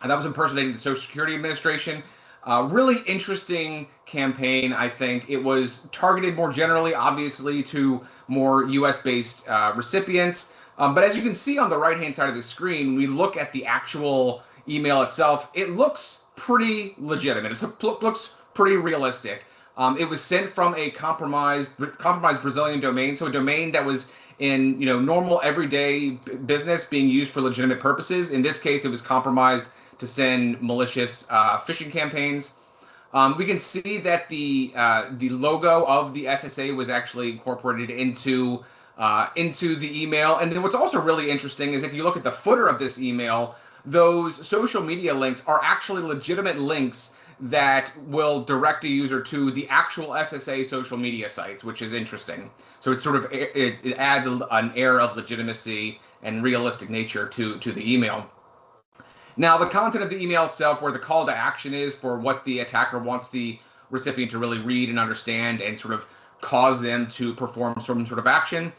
impersonating the Social Security Administration. Really interesting campaign, I think. It was targeted more generally, obviously, to more US-based recipients. But as you can see on the right-hand side of the screen, when we look at the actual email itself, it looks pretty legitimate. It looks pretty realistic. It was sent from a compromised Brazilian domain, so a domain that was in normal everyday business being used for legitimate purposes. In this case, it was compromised to send malicious phishing campaigns. We can see that the logo of the SSA was actually incorporated into the email. And then what's also really interesting is if you look at the footer of this email, those social media links are actually legitimate links that will direct a user to the actual SSA social media sites, which is interesting. So it's sort of it adds an air of legitimacy and realistic nature to the email. Now, the content of the email itself, where the call to action is for what the attacker wants the recipient to really read and understand and sort of cause them to perform some sort of action.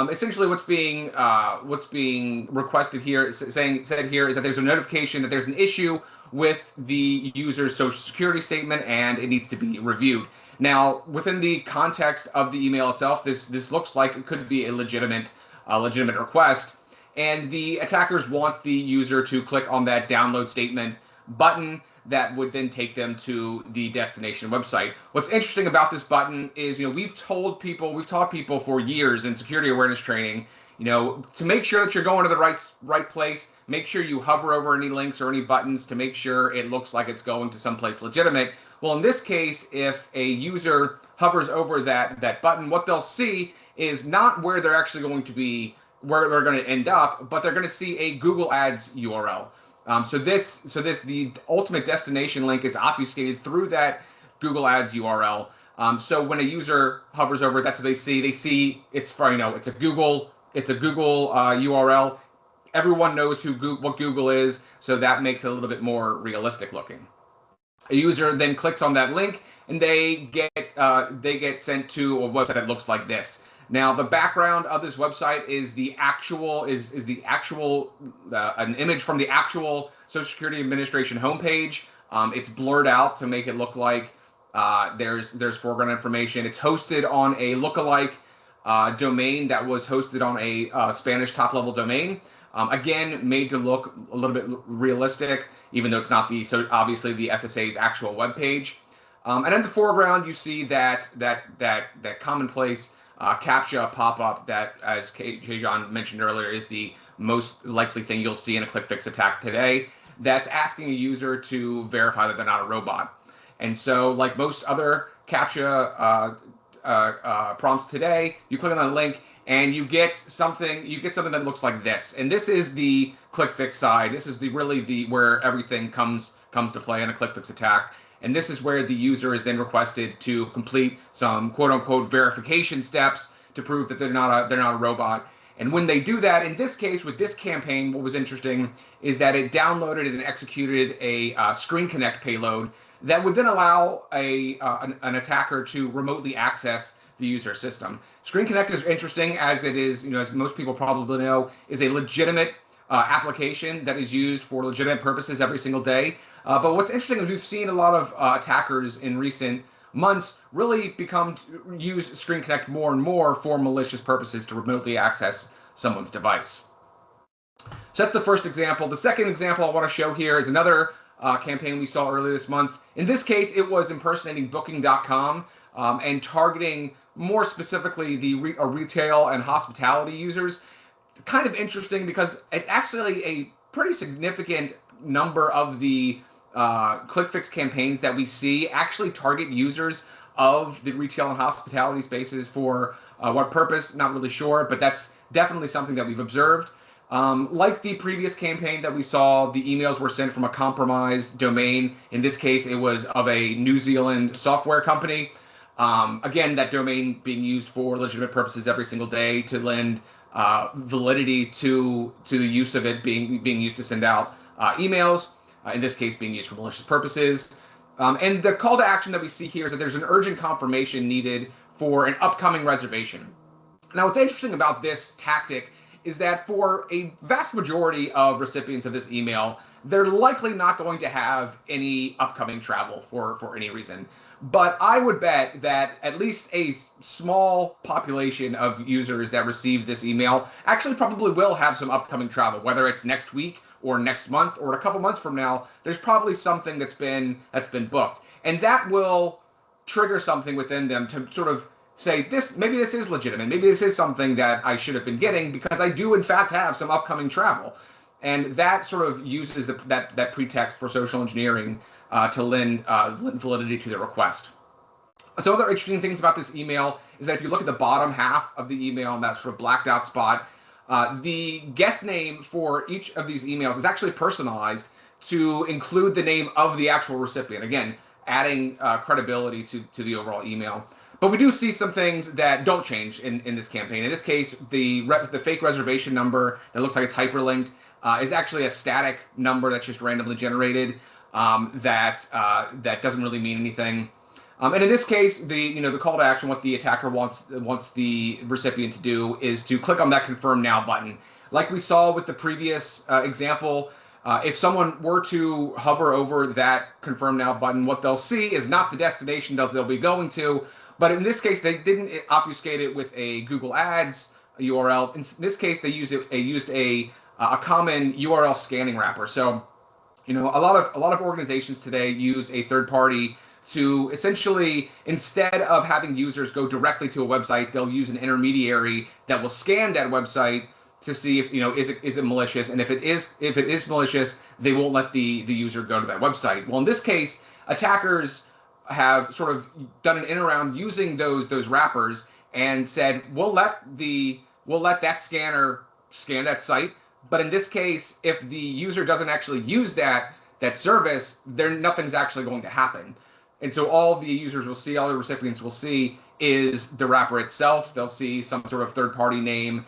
Essentially, what's being requested here, said here, is that there's a notification that there's an issue with the user's social security statement and it needs to be reviewed. Now, within the context of the email itself, this looks like it could be a legitimate request. And the attackers want the user to click on that download statement button that would then take them to the destination website. What's interesting about this button is, we've taught people for years in security awareness training, to make sure that you're going to the right place, make sure you hover over any links or any buttons to make sure it looks like it's going to someplace legitimate. Well, in this case, if a user hovers over that button, what they'll see is not where they're actually going to be, where they're going to end up, but they're going to see a Google Ads URL. So the ultimate destination link is obfuscated through that Google Ads URL. So when a user hovers over it, that's what they see. They see it's a Google URL. everyone knows what Google is, so that makes it a little bit more realistic looking. A user then clicks on that link and they get sent to a website that looks like this. Now, the background of this website is an image from the actual Social Security Administration homepage. It's blurred out to make it look like there's foreground information. It's hosted on a lookalike domain that was hosted on a Spanish top-level domain. Again, made to look a little bit realistic, even though it's not so obviously the SSA's actual web page. And in the foreground, you see that commonplace CAPTCHA pop-up that, as Kejon mentioned earlier, is the most likely thing you'll see in a ClickFix attack today. That's asking a user to verify that they're not a robot. And so, like most other CAPTCHA prompts today, you click on a link and you get something that looks like this. And this is the ClickFix side. This is where everything comes to play in a ClickFix attack. And this is where the user is then requested to complete some quote unquote verification steps to prove that they're not a robot. And when they do that, in this case, with this campaign, what was interesting is that it downloaded and executed a Screen Connect payload that would then allow an attacker to remotely access the user system. Screen Connect is interesting as it is, as most people probably know, is a legitimate application that is used for legitimate purposes every single day. But what's interesting is we've seen a lot of attackers in recent months really use Screen Connect more and more for malicious purposes to remotely access someone's device. So that's the first example. The second example I want to show here is another campaign we saw earlier this month. In this case, it was impersonating Booking.com and targeting more specifically the retail and hospitality users. Kind of interesting because it's actually a pretty significant number of the ClickFix campaigns that we see actually target users of the retail and hospitality spaces. For what purpose, not really sure, but that's definitely something that we've observed. Like the previous campaign that we saw, the emails were sent from a compromised domain. In this case, it was of a New Zealand software company. Again, that domain being used for legitimate purposes every single day to lend validity to the use of it being used to send out emails, in this case being used for malicious purposes. And the call to action that we see here is that there's an urgent confirmation needed for an upcoming reservation. Now, what's interesting about this tactic is that for a vast majority of recipients of this email, they're likely not going to have any upcoming travel for any reason. But I would bet that at least a small population of users that receive this email actually probably will have some upcoming travel, whether it's next week or next month or a couple months from now. There's probably something that's been booked, and that will trigger something within them to sort of say, maybe this is legitimate, maybe this is something that I should have been getting because I do in fact have some upcoming travel. And that sort of uses that pretext for social engineering to lend validity to the request. Some other interesting things about this email is that if you look at the bottom half of the email in that sort of blacked out spot, the guest name for each of these emails is actually personalized to include the name of the actual recipient. Again, adding credibility to the overall email. But we do see some things that don't change in this campaign. In this case, the fake reservation number that looks like it's hyperlinked is actually a static number that's just randomly generated that doesn't really mean anything. And in this case, the call to action, what the attacker wants the recipient to do is to click on that confirm now button. Like we saw with the previous example, if someone were to hover over that confirm now button, what they'll see is not the destination that they'll be going to, but in this case, they didn't obfuscate it with a Google Ads URL. In this case, they used a common URL scanning wrapper. So, a lot of organizations today use a third party to essentially, instead of having users go directly to a website, they'll use an intermediary that will scan that website to see if is it malicious, and if it is malicious, they won't let the user go to that website. Well, in this case, attackers have sort of done an in around using those wrappers and said we'll let that scanner scan that site, but in this case, if the user doesn't actually use that service, nothing's actually going to happen. And so all the users will see, all the recipients will see is the wrapper itself. They'll see some sort of third-party name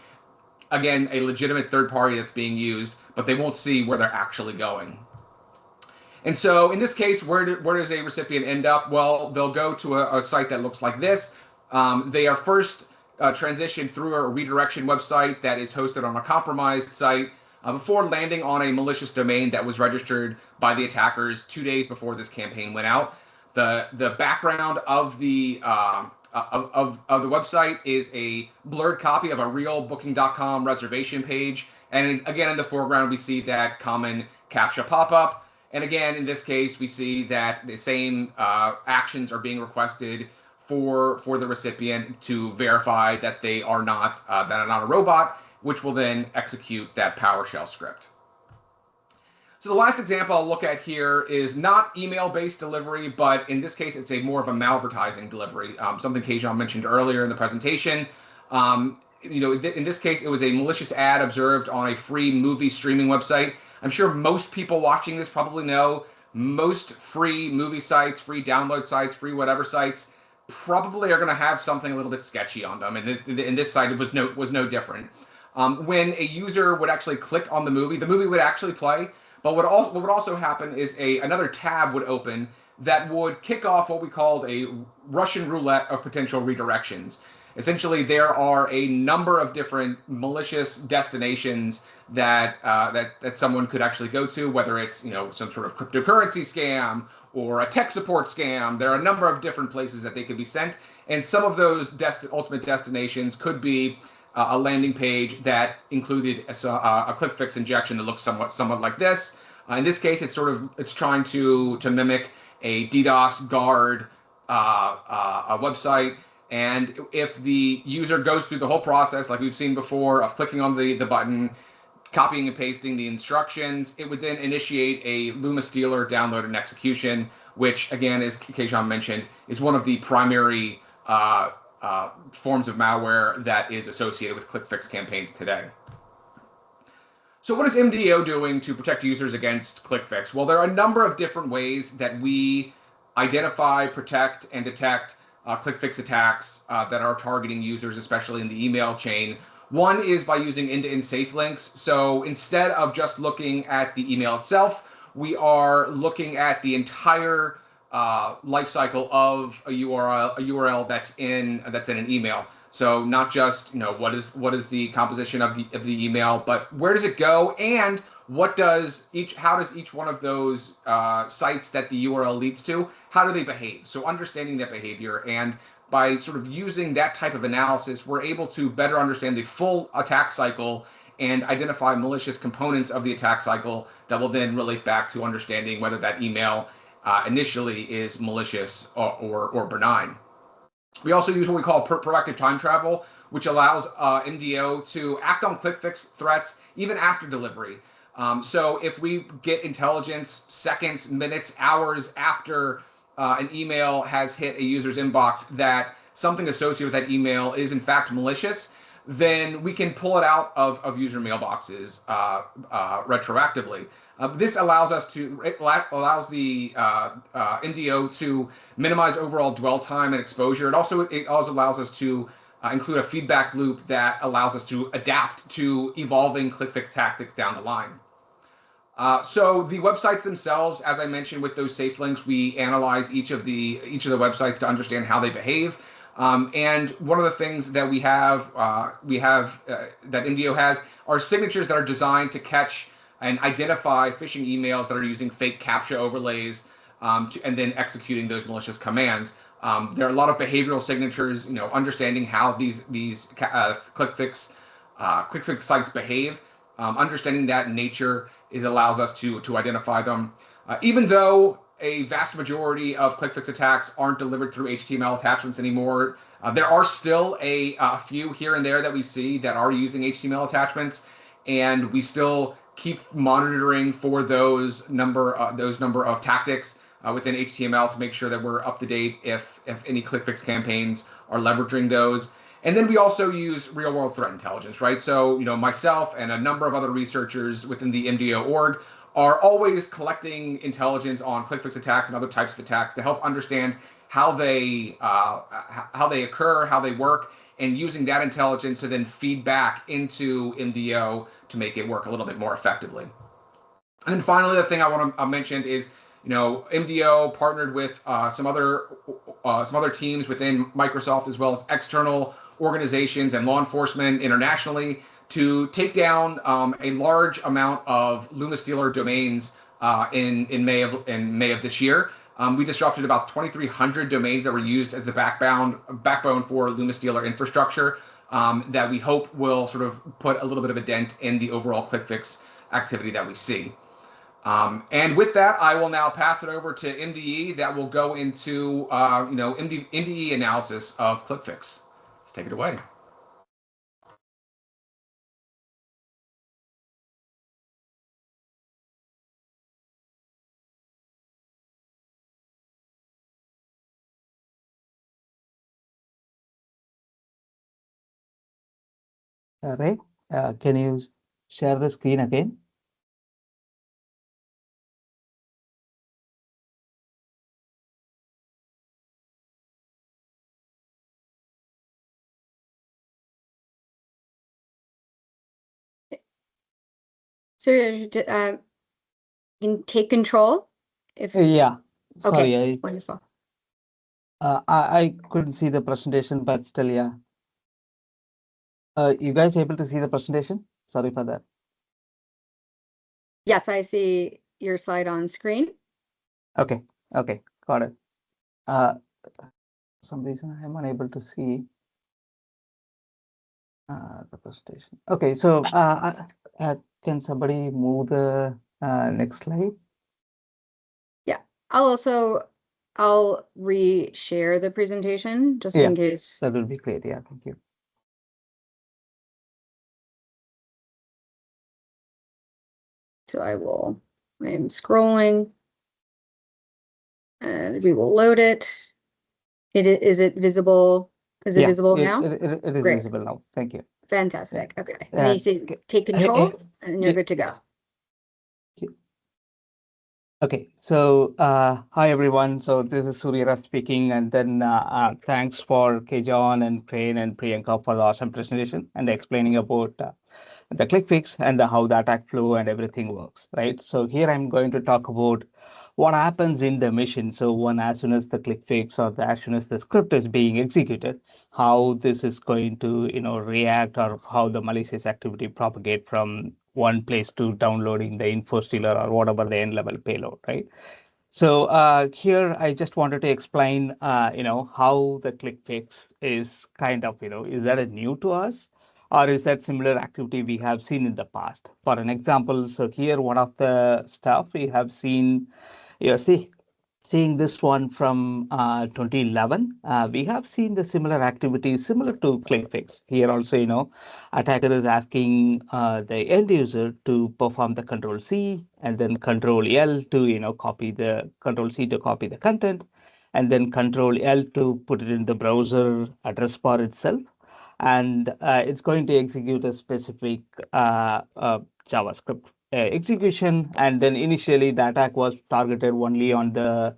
again, a legitimate third party that's being used, but they won't see where they're actually going. And so in this case, where does a recipient end up? Well, they'll go to a site that looks like this. They are first transitioned through a redirection website that is hosted on a compromised site before landing on a malicious domain that was registered by the attackers 2 days before this campaign went out. The background of the website is a blurred copy of a real Booking.com reservation page. And again, in the foreground, we see that common CAPTCHA pop-up. And again, in this case, we see that the same actions are being requested for the recipient to verify that they are not a robot, which will then execute that PowerShell script. So the last example I'll look at here is not email-based delivery, but in this case, it's more of a malvertising delivery, something Keijan mentioned earlier in the presentation. In this case, it was a malicious ad observed on a free movie streaming website. I'm sure most people watching this probably know most free movie sites, free download sites, free whatever sites probably are going to have something a little bit sketchy on them. And in this site, it was no different. When a user would actually click on the movie would actually play. But what would also happen is another tab would open that would kick off what we called a Russian roulette of potential redirections. Essentially, there are a number of different malicious destinations that someone could actually go to, whether it's some sort of cryptocurrency scam or a tech support scam. There are a number of different places that they could be sent, and some of those ultimate destinations could be a landing page that included a ClickFix injection that looks somewhat like this. In this case, it's trying to mimic a DDoS guard a website. And if the user goes through the whole process, like we've seen before, of clicking on the button, copying and pasting the instructions, it would then initiate a infostealer download and execution, which, again, as Keijan mentioned, is one of the primary forms of malware that is associated with ClickFix campaigns today. So what is MDO doing to protect users against ClickFix? Well, there are a number of different ways that we identify, protect, and detect ClickFix attacks that are targeting users, especially in the email chain. One is by using end-to-end safe links. So instead of just looking at the email itself, we are looking at the entire life cycle of a URL that's in an email. So not just what is the composition of the email, but where does it go, and how does each one of those sites that the URL leads to, how do they behave? So understanding that behavior, and by sort of using that type of analysis, we're able to better understand the full attack cycle and identify malicious components of the attack cycle that will then relate back to understanding whether that email initially is malicious or benign. We also use what we call proactive time travel, which allows MDO to act on ClickFix threats even after delivery. So if we get intelligence seconds, minutes, hours after an email has hit a user's inbox that something associated with that email is in fact malicious, then we can pull it out of user mailboxes retroactively. This allows the MDO to minimize overall dwell time and exposure. It also allows us to include a feedback loop that allows us to adapt to evolving ClickFix tactics down the line. So the websites themselves, as I mentioned with those safe links, we analyze each of the websites to understand how they behave. And one of the things that we have that MDO has are signatures that are designed to catch and identify phishing emails that are using fake CAPTCHA overlays and then executing those malicious commands. There are a lot of behavioral signatures, understanding how these ClickFix sites behave. Understanding that nature allows us to identify them. Even though a vast majority of ClickFix attacks aren't delivered through HTML attachments anymore, there are still a few here and there that we see that are using HTML attachments, and we still keep monitoring for those number of tactics within HTML to make sure that we're up to date if any ClickFix campaigns are leveraging those. And then we also use real-world threat intelligence, right? So, myself and a number of other researchers within the MDO org are always collecting intelligence on ClickFix attacks and other types of attacks to help understand how they occur, how they work, and using that intelligence to then feed back into MDO to make it work a little bit more effectively. And then finally, the thing I want to mention is, MDO partnered with some other teams within Microsoft, as well as external organizations and law enforcement internationally, to take down a large amount of LumaStealer domains in May of this year. We disrupted about 2,300 domains that were used as the backbone for LumaStealer infrastructure that we hope will sort of put a little bit of a dent in the overall ClickFix activity that we see. And with that, I will now pass it over to MDE that will go into MDE analysis of ClickFix. Let's take it away. Ray, can you share the screen again? So you can take control if Yeah, sorry, okay, wonderful. I couldn't see the presentation, but still, yeah. You guys able to see the presentation? Sorry for that. Yes, I see your slide on screen. Okay, got it. For some reason I'm unable to see the presentation. Okay, so can somebody move the next slide? Yeah, I'll re-share the presentation just Yeah, in case. that would be great. Yeah, thank you. So I am scrolling and we will load it. Is it visible? Is it visible now? It is Great. visible now. Thank you. Fantastic. Okay. And then you see take control and you're good to go. Okay, so hi everyone. So this is Surya speaking, and then thanks for Kejon and Crane and Priyanka for the awesome presentation and explaining about the ClickFix and how the attack flow and everything works, right? So here I'm going to talk about what happens in the mission. So as soon as the ClickFix or as soon as the script is being executed, how this is going to react, or how the malicious activity propagate from one place to downloading the infostealer or whatever the end level payload, right? So here I just wanted to explain, how the ClickFix is kind of, is that a new to us, or is that similar activity we have seen in the past? For an example, so here one of the stuff we have seen, seeing this one from 2011, we have seen the similar activities similar to ClickFix. Here also, attacker is asking the end user to perform the Control C and then Control L to copy the Control C to copy the content, and then Control L to put it in the browser address bar itself, and it's going to execute a specific JavaScript execution. And then initially the attack was targeted only on the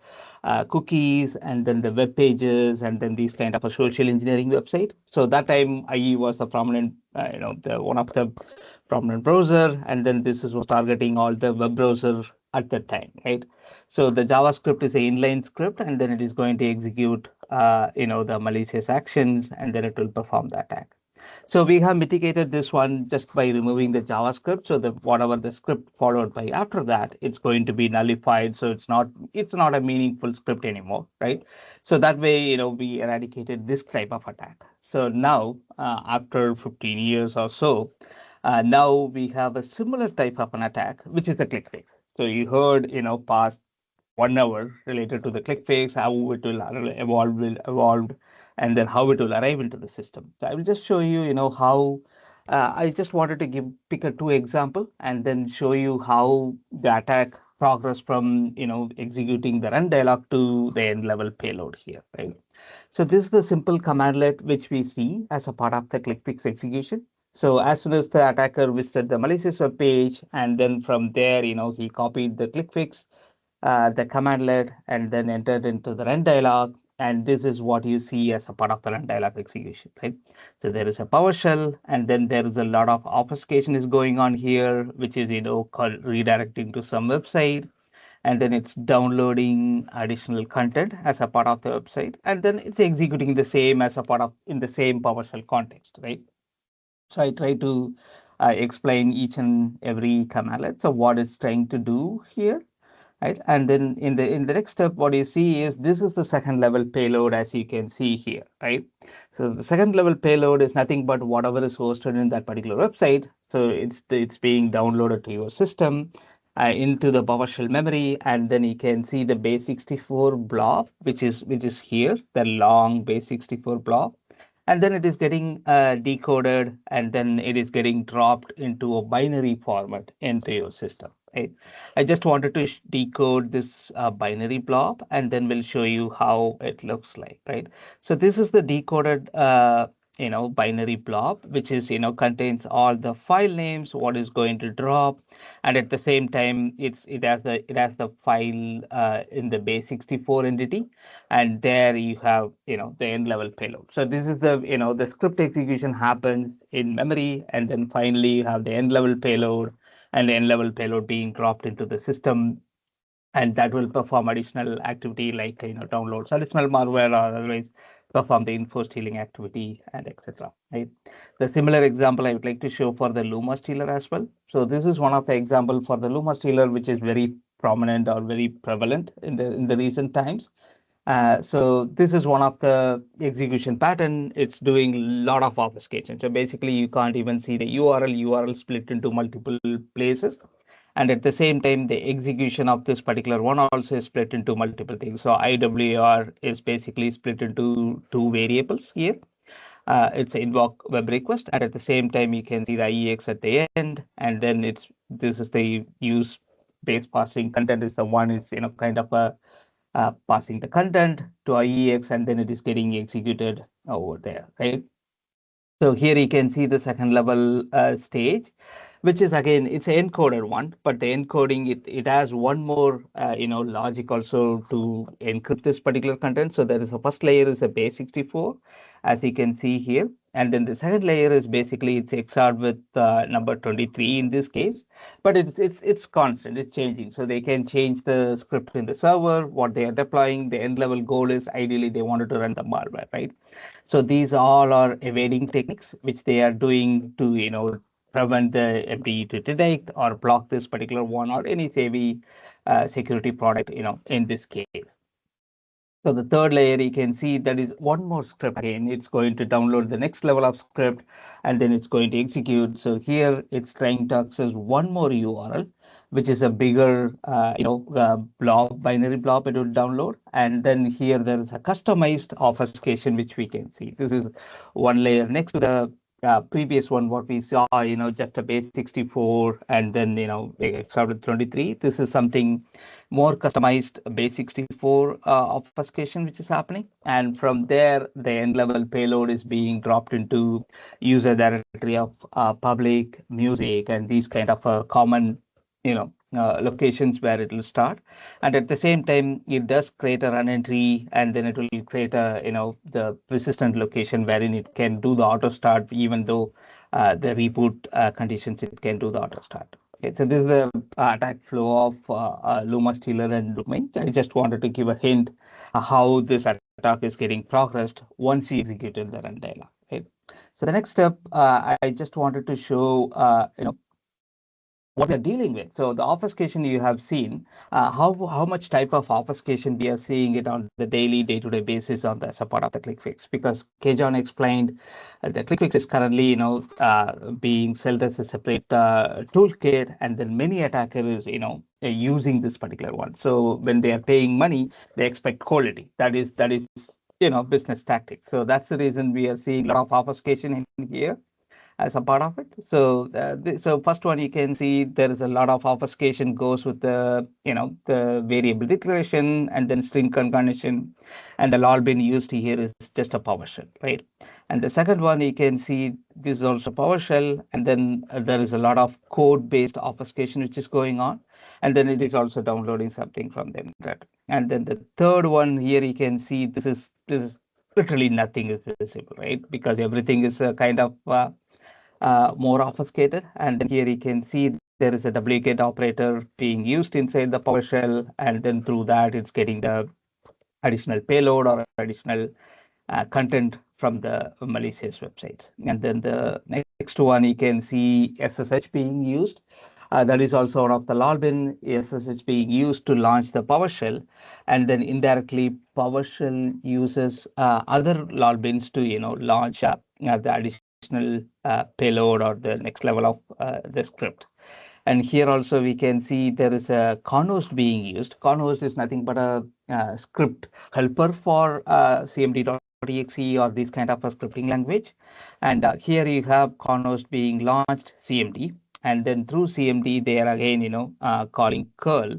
cookies and then the web pages and then these kind of a social engineering website. So that time IE was the prominent, one of the prominent browser, and then this was targeting all the web browser at that time, right? So the JavaScript is an inline script, and then it is going to execute, the malicious actions, and then it will perform the attack. So we have mitigated this one just by removing the JavaScript. So that whatever the script followed by after that, it's going to be nullified. So it's not a meaningful script anymore, right? So that way, we eradicated this type of attack. So now, after 15 years or so, now we have a similar type of an attack, which is the ClickFix. So you heard, past 1 hour related to the ClickFix, how it will evolve, and then how it will arrive into the system. So I will just show you, how I just wanted to pick a 2 example and then show you how the attack progress from, executing the run dialog to the end level payload here, right? So this is the simple commandlet which we see as a part of the ClickFix execution. So as soon as the attacker visited the malicious web page, and then from there, he copied the ClickFix, the commandlet, and then entered into the run dialog. And this is what you see as a part of the run dialog execution, right? So there is a PowerShell, and then there is a lot of obfuscation is going on here, which is, called redirecting to some website, and then it's downloading additional content as a part of the website, and then it's executing the same as a part of in the same PowerShell context, right? So I try to explain each and every commandlet. So what it's trying to do here, right? And then in the next step, what you see is this is the second level payload, as you can see here, right? So the second level payload is nothing but whatever is hosted in that particular website. So it's being downloaded to your system into the PowerShell memory, and then you can see the base64 blob, which is here, the long base64 blob, and then it is getting decoded, and then it is getting dropped into a binary format into your system, right? I just wanted to decode this binary blob, and then we'll show you how it looks like, right? So this is the decoded binary blob, which is contains all the file names, what is going to drop, and at the same time it has the file in the base64 entity, and there you have the end level payload. So this is the script execution happens in memory, and then finally you have the end level payload, and the end level payload being dropped into the system, and that will perform additional activity like downloads additional malware, or otherwise perform the info stealing activity, and etc. Right. The similar example I would like to show for the Luma stealer as well. So this is one of the example for the Luma stealer, which is very prominent or very prevalent in the recent times. So this is one of the execution pattern. It's doing a lot of obfuscation. So basically, you can't even see the URL. URL split into multiple places. And at the same time, the execution of this particular one also is split into multiple things. So IWR is basically split into two variables here. It's invoke web request, and at the same time, you can see the IEX at the end, and then this is the use base passing content is the one is kind of a passing the content to IEX, and then it is getting executed over there, right? So here you can see the second level stage, which is again, it's an encoded one, but the encoding, it has one more, logic also to encrypt this particular content. So there is a first layer is a base64, as you can see here. And then the second layer is basically it's XORed with number 23 in this case, but it's constant, it's changing. So they can change the script in the server, what they are deploying. The end level goal is ideally they wanted to run the malware, right? So these all are evading techniques which they are doing to prevent the MDE to detect or block this particular one or any savvy security product in this case. So the third layer, you can see that is one more script again. It's going to download the next level of script, and then it's going to execute. So here it's trying to access one more URL, which is a bigger, blob, binary blob it will download. And then here there is a customized obfuscation, which we can see. This is one layer next to the previous one, what we saw, just a base 64, and then, it started 23. This is something more customized base 64 obfuscation which is happening, and from there the end level payload is being dropped into user directory of public music and these kind of common locations where it will start. And at the same time it does create a run entry, and then it will create a the persistent location wherein it can do the auto start, even though the reboot conditions it can do the auto start. Okay, so this is the attack flow of Luma stealer and domain. I just wanted to give a hint how this attack is getting progressed once you executed the run dialog. Okay. So the next step, I just wanted to show what we are dealing with. So the obfuscation you have seen, how much type of obfuscation we are seeing it on the daily, day-to-day basis on the support of the ClickFix, because Kejon explained the ClickFix is currently being sold as a separate toolkit, and then many attackers using this particular one. So when they are paying money, they expect quality. That is business tactics. So that's the reason we are seeing a lot of obfuscation in here as a part of it. So so first one, you can see there is a lot of obfuscation goes with the the variable declaration and then string concatenation, and the LOLBin used here is just a PowerShell, right? And the second one, you can see this is also PowerShell, and then there is a lot of code based obfuscation which is going on, and then it is also downloading something from the internet. And then the third one here, you can see this is literally nothing is visible, right? Because everything is kind of more obfuscated. And then here you can see there is a duplicate operator being used inside the PowerShell, and then through that it's getting the additional payload or additional content from the malicious websites. And then the next one, you can see SSH being used. That is also one of the LOLBin SSH being used to launch the PowerShell, and then indirectly PowerShell uses other LOLBins to launch the additional payload or the next level of the script. And here also we can see there is a conhost being used. Conhost is nothing but a script helper for cmd.exe or this kind of a scripting language. And here you have conhost being launched cmd, and then through cmd they are again calling curl,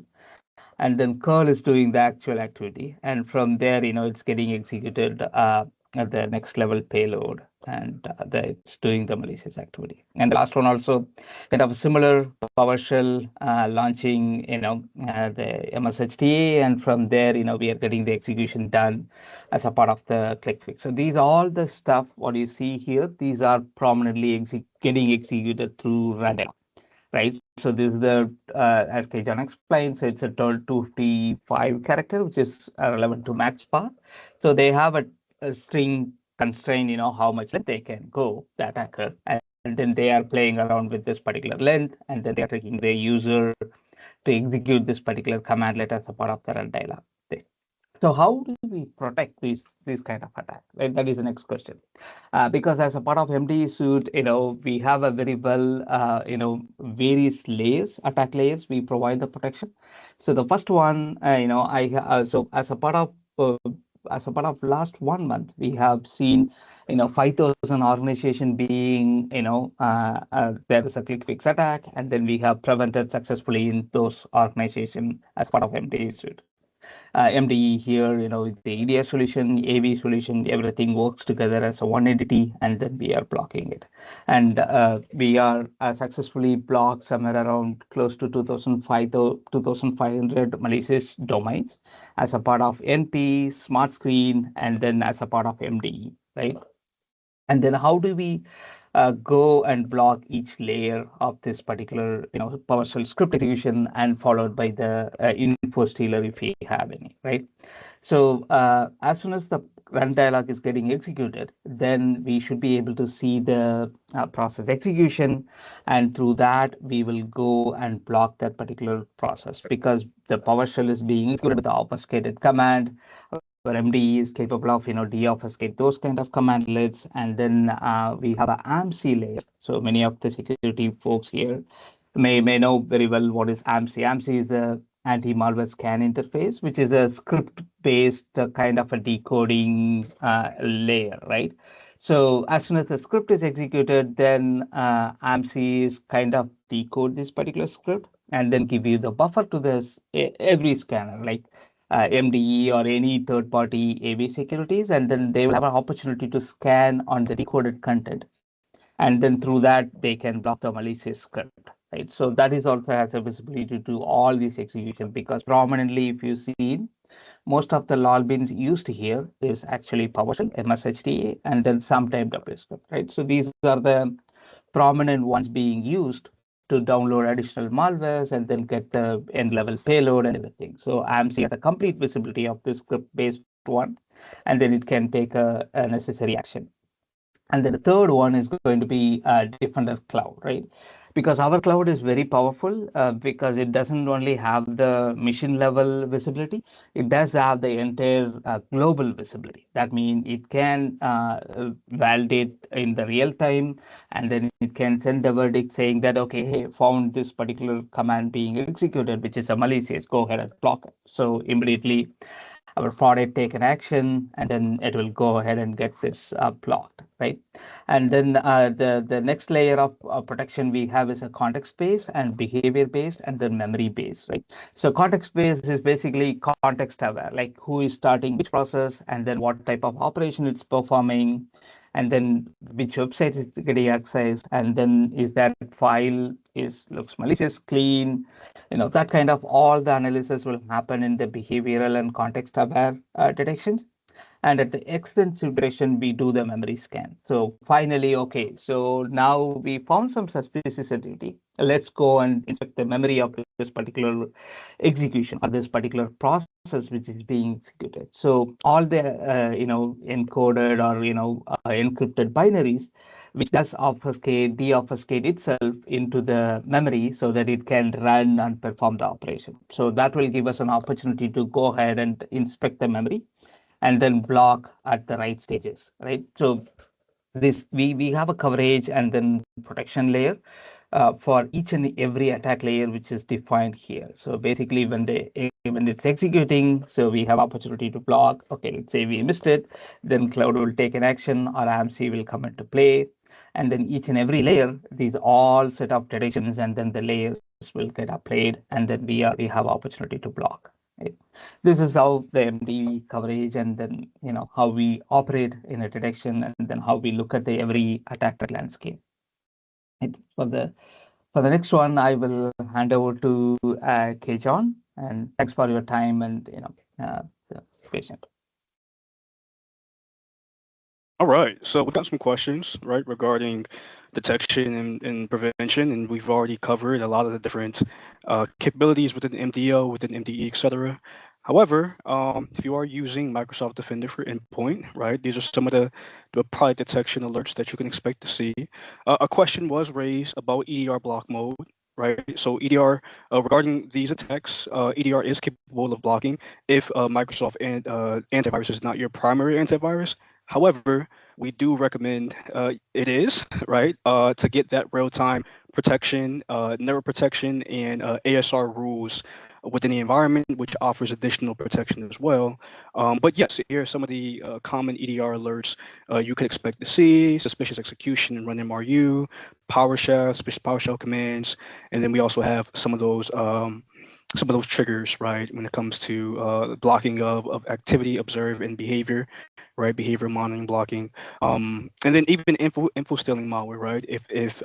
and then curl is doing the actual activity, and from there it's getting executed at the next level payload, and it's doing the malicious activity. And the last one also kind of similar, PowerShell launching the mshta, and from there we are getting the execution done as a part of the ClickFix. So these all the stuff what you see here, these are prominently getting executed through runtime, right? So this is the, as Kejan explained, so it's a 255 character, which is relevant to max path. So they have a string constraint, how much length they can go, the attacker, and then they are playing around with this particular length, and then they are taking the user to execute this particular commandlet as a part of the run dialog. So how do we protect these kind of attack? Right? That is the next question. Because as a part of MD suite, we have a very well, various layers, attack layers. We provide the protection. So the first one, so as a part of last 1 month, we have seen 5,000 organization being there is a ClickFix attack, and then we have prevented successfully in those organization as part of MD suite. MDE here, the EDR solution, AV solution, everything works together as a one entity, and then we are blocking it. And we are successfully blocked somewhere around close to 2,500 malicious domains as a part of NP, Smart Screen, and then as a part of MDE, right? And then how do we go and block each layer of this particular PowerShell script execution, and followed by the infostealer if we have any, right? So as soon as the run dialog is getting executed, then we should be able to see the process execution, and through that we will go and block that particular process, because the PowerShell is being executed with the obfuscated command, where MD is capable of deobfuscate those kind of commandlets, and then we have a AMC layer. So many of the security folks here may know very well what is AMC. AMC is the anti-malware scan interface, which is a script-based kind of a decoding layer, right? So as soon as the script is executed, then AMC is kind of decode this particular script and then give you the buffer to this every scanner, like MDE or any third-party AV securities, and then they will have an opportunity to scan on the decoded content, and then through that they can block the malicious script, right? So that is also has a visibility to all these execution, because prominently, if you see, most of the LOLBins used here is actually PowerShell, mshta, and then sometime WScript, right? So these are the prominent ones being used to download additional malwares and then get the end level payload and everything. So AMC has a complete visibility of this script based one, and then it can take a necessary action. And then the third one is going to be Defender Cloud, right? Because our cloud is very powerful, because it doesn't only have the mission level visibility, it does have the entire global visibility. That means it can validate in the real time, and then it can send a verdict saying that, okay, hey, found this particular command being executed, which is a malicious, go ahead and block it. So immediately our product take an action, and then it will go ahead and get this blocked, right? And then the next layer of protection we have is a context based and behavior based, and then memory based, right? So context based is basically context aware, like who is starting which process, and then what type of operation it's performing, and then which website it's getting accessed, and then is that file looks malicious, clean, that kind of all the analysis will happen in the behavioral and context aware detections. And at the extensive direction, we do the memory scan. So finally, okay, so now we found some suspicious activity. Let's go and inspect the memory of this particular execution or this particular process which is being executed. So all the encoded or encrypted binaries, which does obfuscate, deobfuscate itself into the memory so that it can run and perform the operation. So that will give us an opportunity to go ahead and inspect the memory and then block at the right stages, right? So this we have a coverage and then protection layer for each and every attack layer which is defined here. So basically when it's executing, so we have opportunity to block. Okay, let's say we missed it, then cloud will take an action or AMC will come into play. And then each and every layer, these all set of predictions, and then the layers will get applied, and then we have opportunity to block. Right? This is how the MD coverage, and then how we operate in a detection, and then how we look at the every attack landscape. Right? For the next one, I will hand over to K. John, and thanks for your time and patience. All right, so we've got some questions, right, regarding detection and prevention, and we've already covered a lot of the different capabilities within MDO, within MDE, etc. However, if you are using Microsoft Defender for endpoint, right, these are some of the product detection alerts that you can expect to see. A question was raised about EDR block mode, right? So EDR, regarding these attacks, EDR is capable of blocking if Microsoft and antivirus is not your primary antivirus. However, we do recommend it is, right, to get that real-time protection, network protection, and ASR rules within the environment, which offers additional protection as well. But yes, here are some of the common EDR alerts you could expect to see: suspicious execution and run MRU, PowerShell, suspicious PowerShell commands, and then we also have some of those triggers, right, when it comes to blocking of activity, observe, and behavior, right, behavior monitoring, blocking, and then even info stealing malware, right, if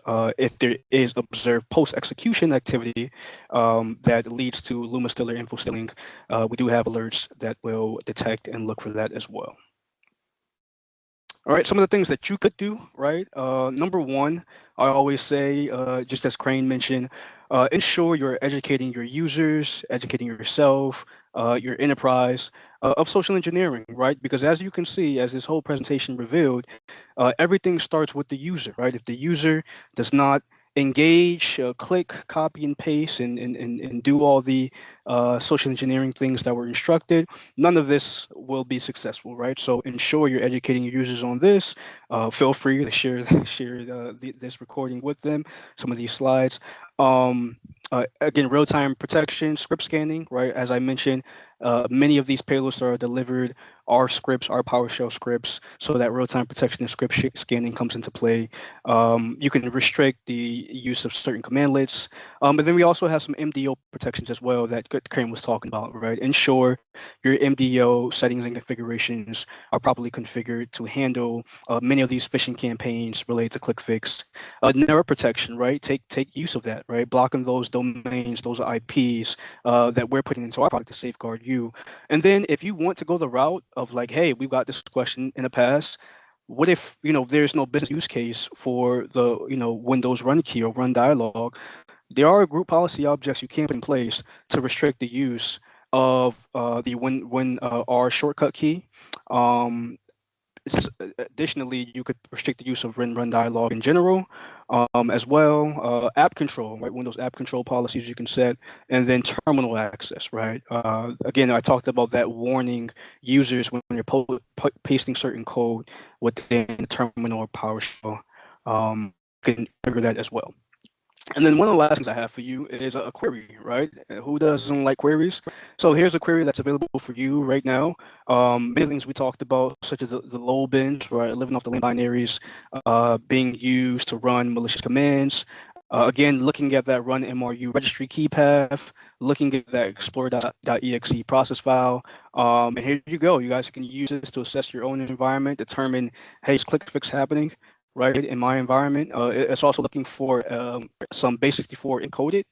there is observed post execution activity that leads to Luma Stellar info stealing, we do have alerts that will detect and look for that as well. All right, some of the things that you could do, right? Number one, I always say, just as Crane mentioned, ensure you're educating your users, educating yourself, your enterprise of social engineering, right? Because as you can see, as this whole presentation revealed, everything starts with the user, right? If the user does not engage, click, copy, and paste, and do all the social engineering things that were instructed, none of this will be successful, right? So ensure you're educating your users on this. Feel free to share this recording with them, some of these slides. Again, real-time protection, script scanning, right? As I mentioned, many of these payloads that are delivered are scripts, are PowerShell scripts, so that real-time protection and script scanning comes into play. You can restrict the use of certain commandlets. But then we also have some MDO protections as well that Karen was talking about, right? Ensure your MDO settings and configurations are properly configured to handle many of these phishing campaigns related to ClickFix. Network protection, right? Take use of that, right? Blocking those domains, those IPs that we're putting into our product to safeguard you. And then if you want to go the route of like, hey, we've got this question in the past, what if there's no business use case for the Windows run key or run dialog? There are group policy objects you can put in place to restrict the use of the R shortcut key. Additionally, you could restrict the use of run dialog in general, as well. App control, right? Windows app control policies you can set, and then terminal access, right? Again, I talked about that warning users when you're pasting certain code within terminal or PowerShell. You can trigger that as well. And then one of the last things I have for you is a query, right? Who doesn't like queries? So here's a query that's available for you right now. Many things we talked about, such as the LOLBins, right? Living off the binaries, being used to run malicious commands. Again, looking at that run MRU registry key path, looking at that explorer.exe process file. And here you go. You guys can use this to assess your own environment, determine, hey, is ClickFix happening? right, in my environment. It's also looking for some base64 encoded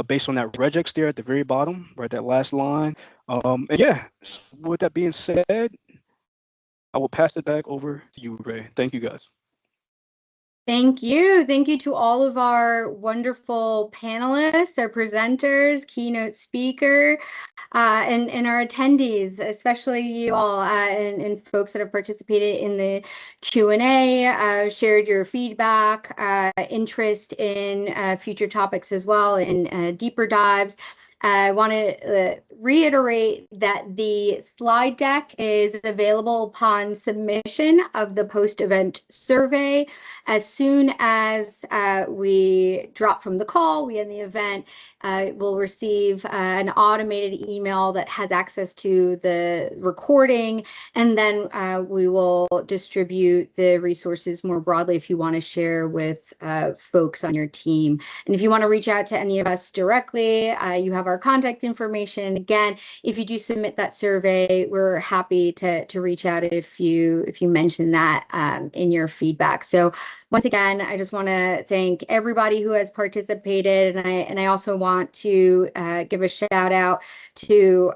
based on that regex there at the very bottom, right, that last line. And yeah, so with that being said, I will pass it back over to you, Ray. Thank you, guys. Thank you. Thank you to all of our wonderful panelists, our presenters, keynote speaker, and our attendees, especially you all and folks that have participated in the Q&A, shared your feedback, interest in future topics as well, and deeper dives. I want to reiterate that the slide deck is available upon submission of the post-event survey. As soon as we drop from the call, we end the event, we'll receive an automated email that has access to the recording, and then we will distribute the resources more broadly if you want to share with folks on your team. And if you want to reach out to any of us directly, you have our contact information. Again, if you do submit that survey, we're happy to reach out if you mention that in your feedback. So once again, I just want to thank everybody who has participated, and I also want to give a shout out to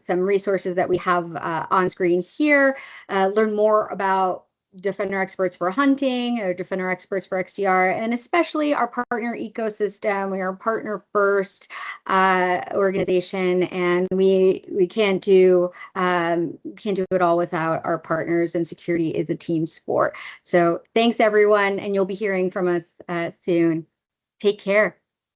some resources that we have on screen here. Learn more about Defender Experts for hunting or Defender Experts for XDR, and especially our partner ecosystem. We are a partner first organization, and we can't do it all without our partners, and security is a team sport. So thanks everyone, and you'll be hearing from us soon. Take care.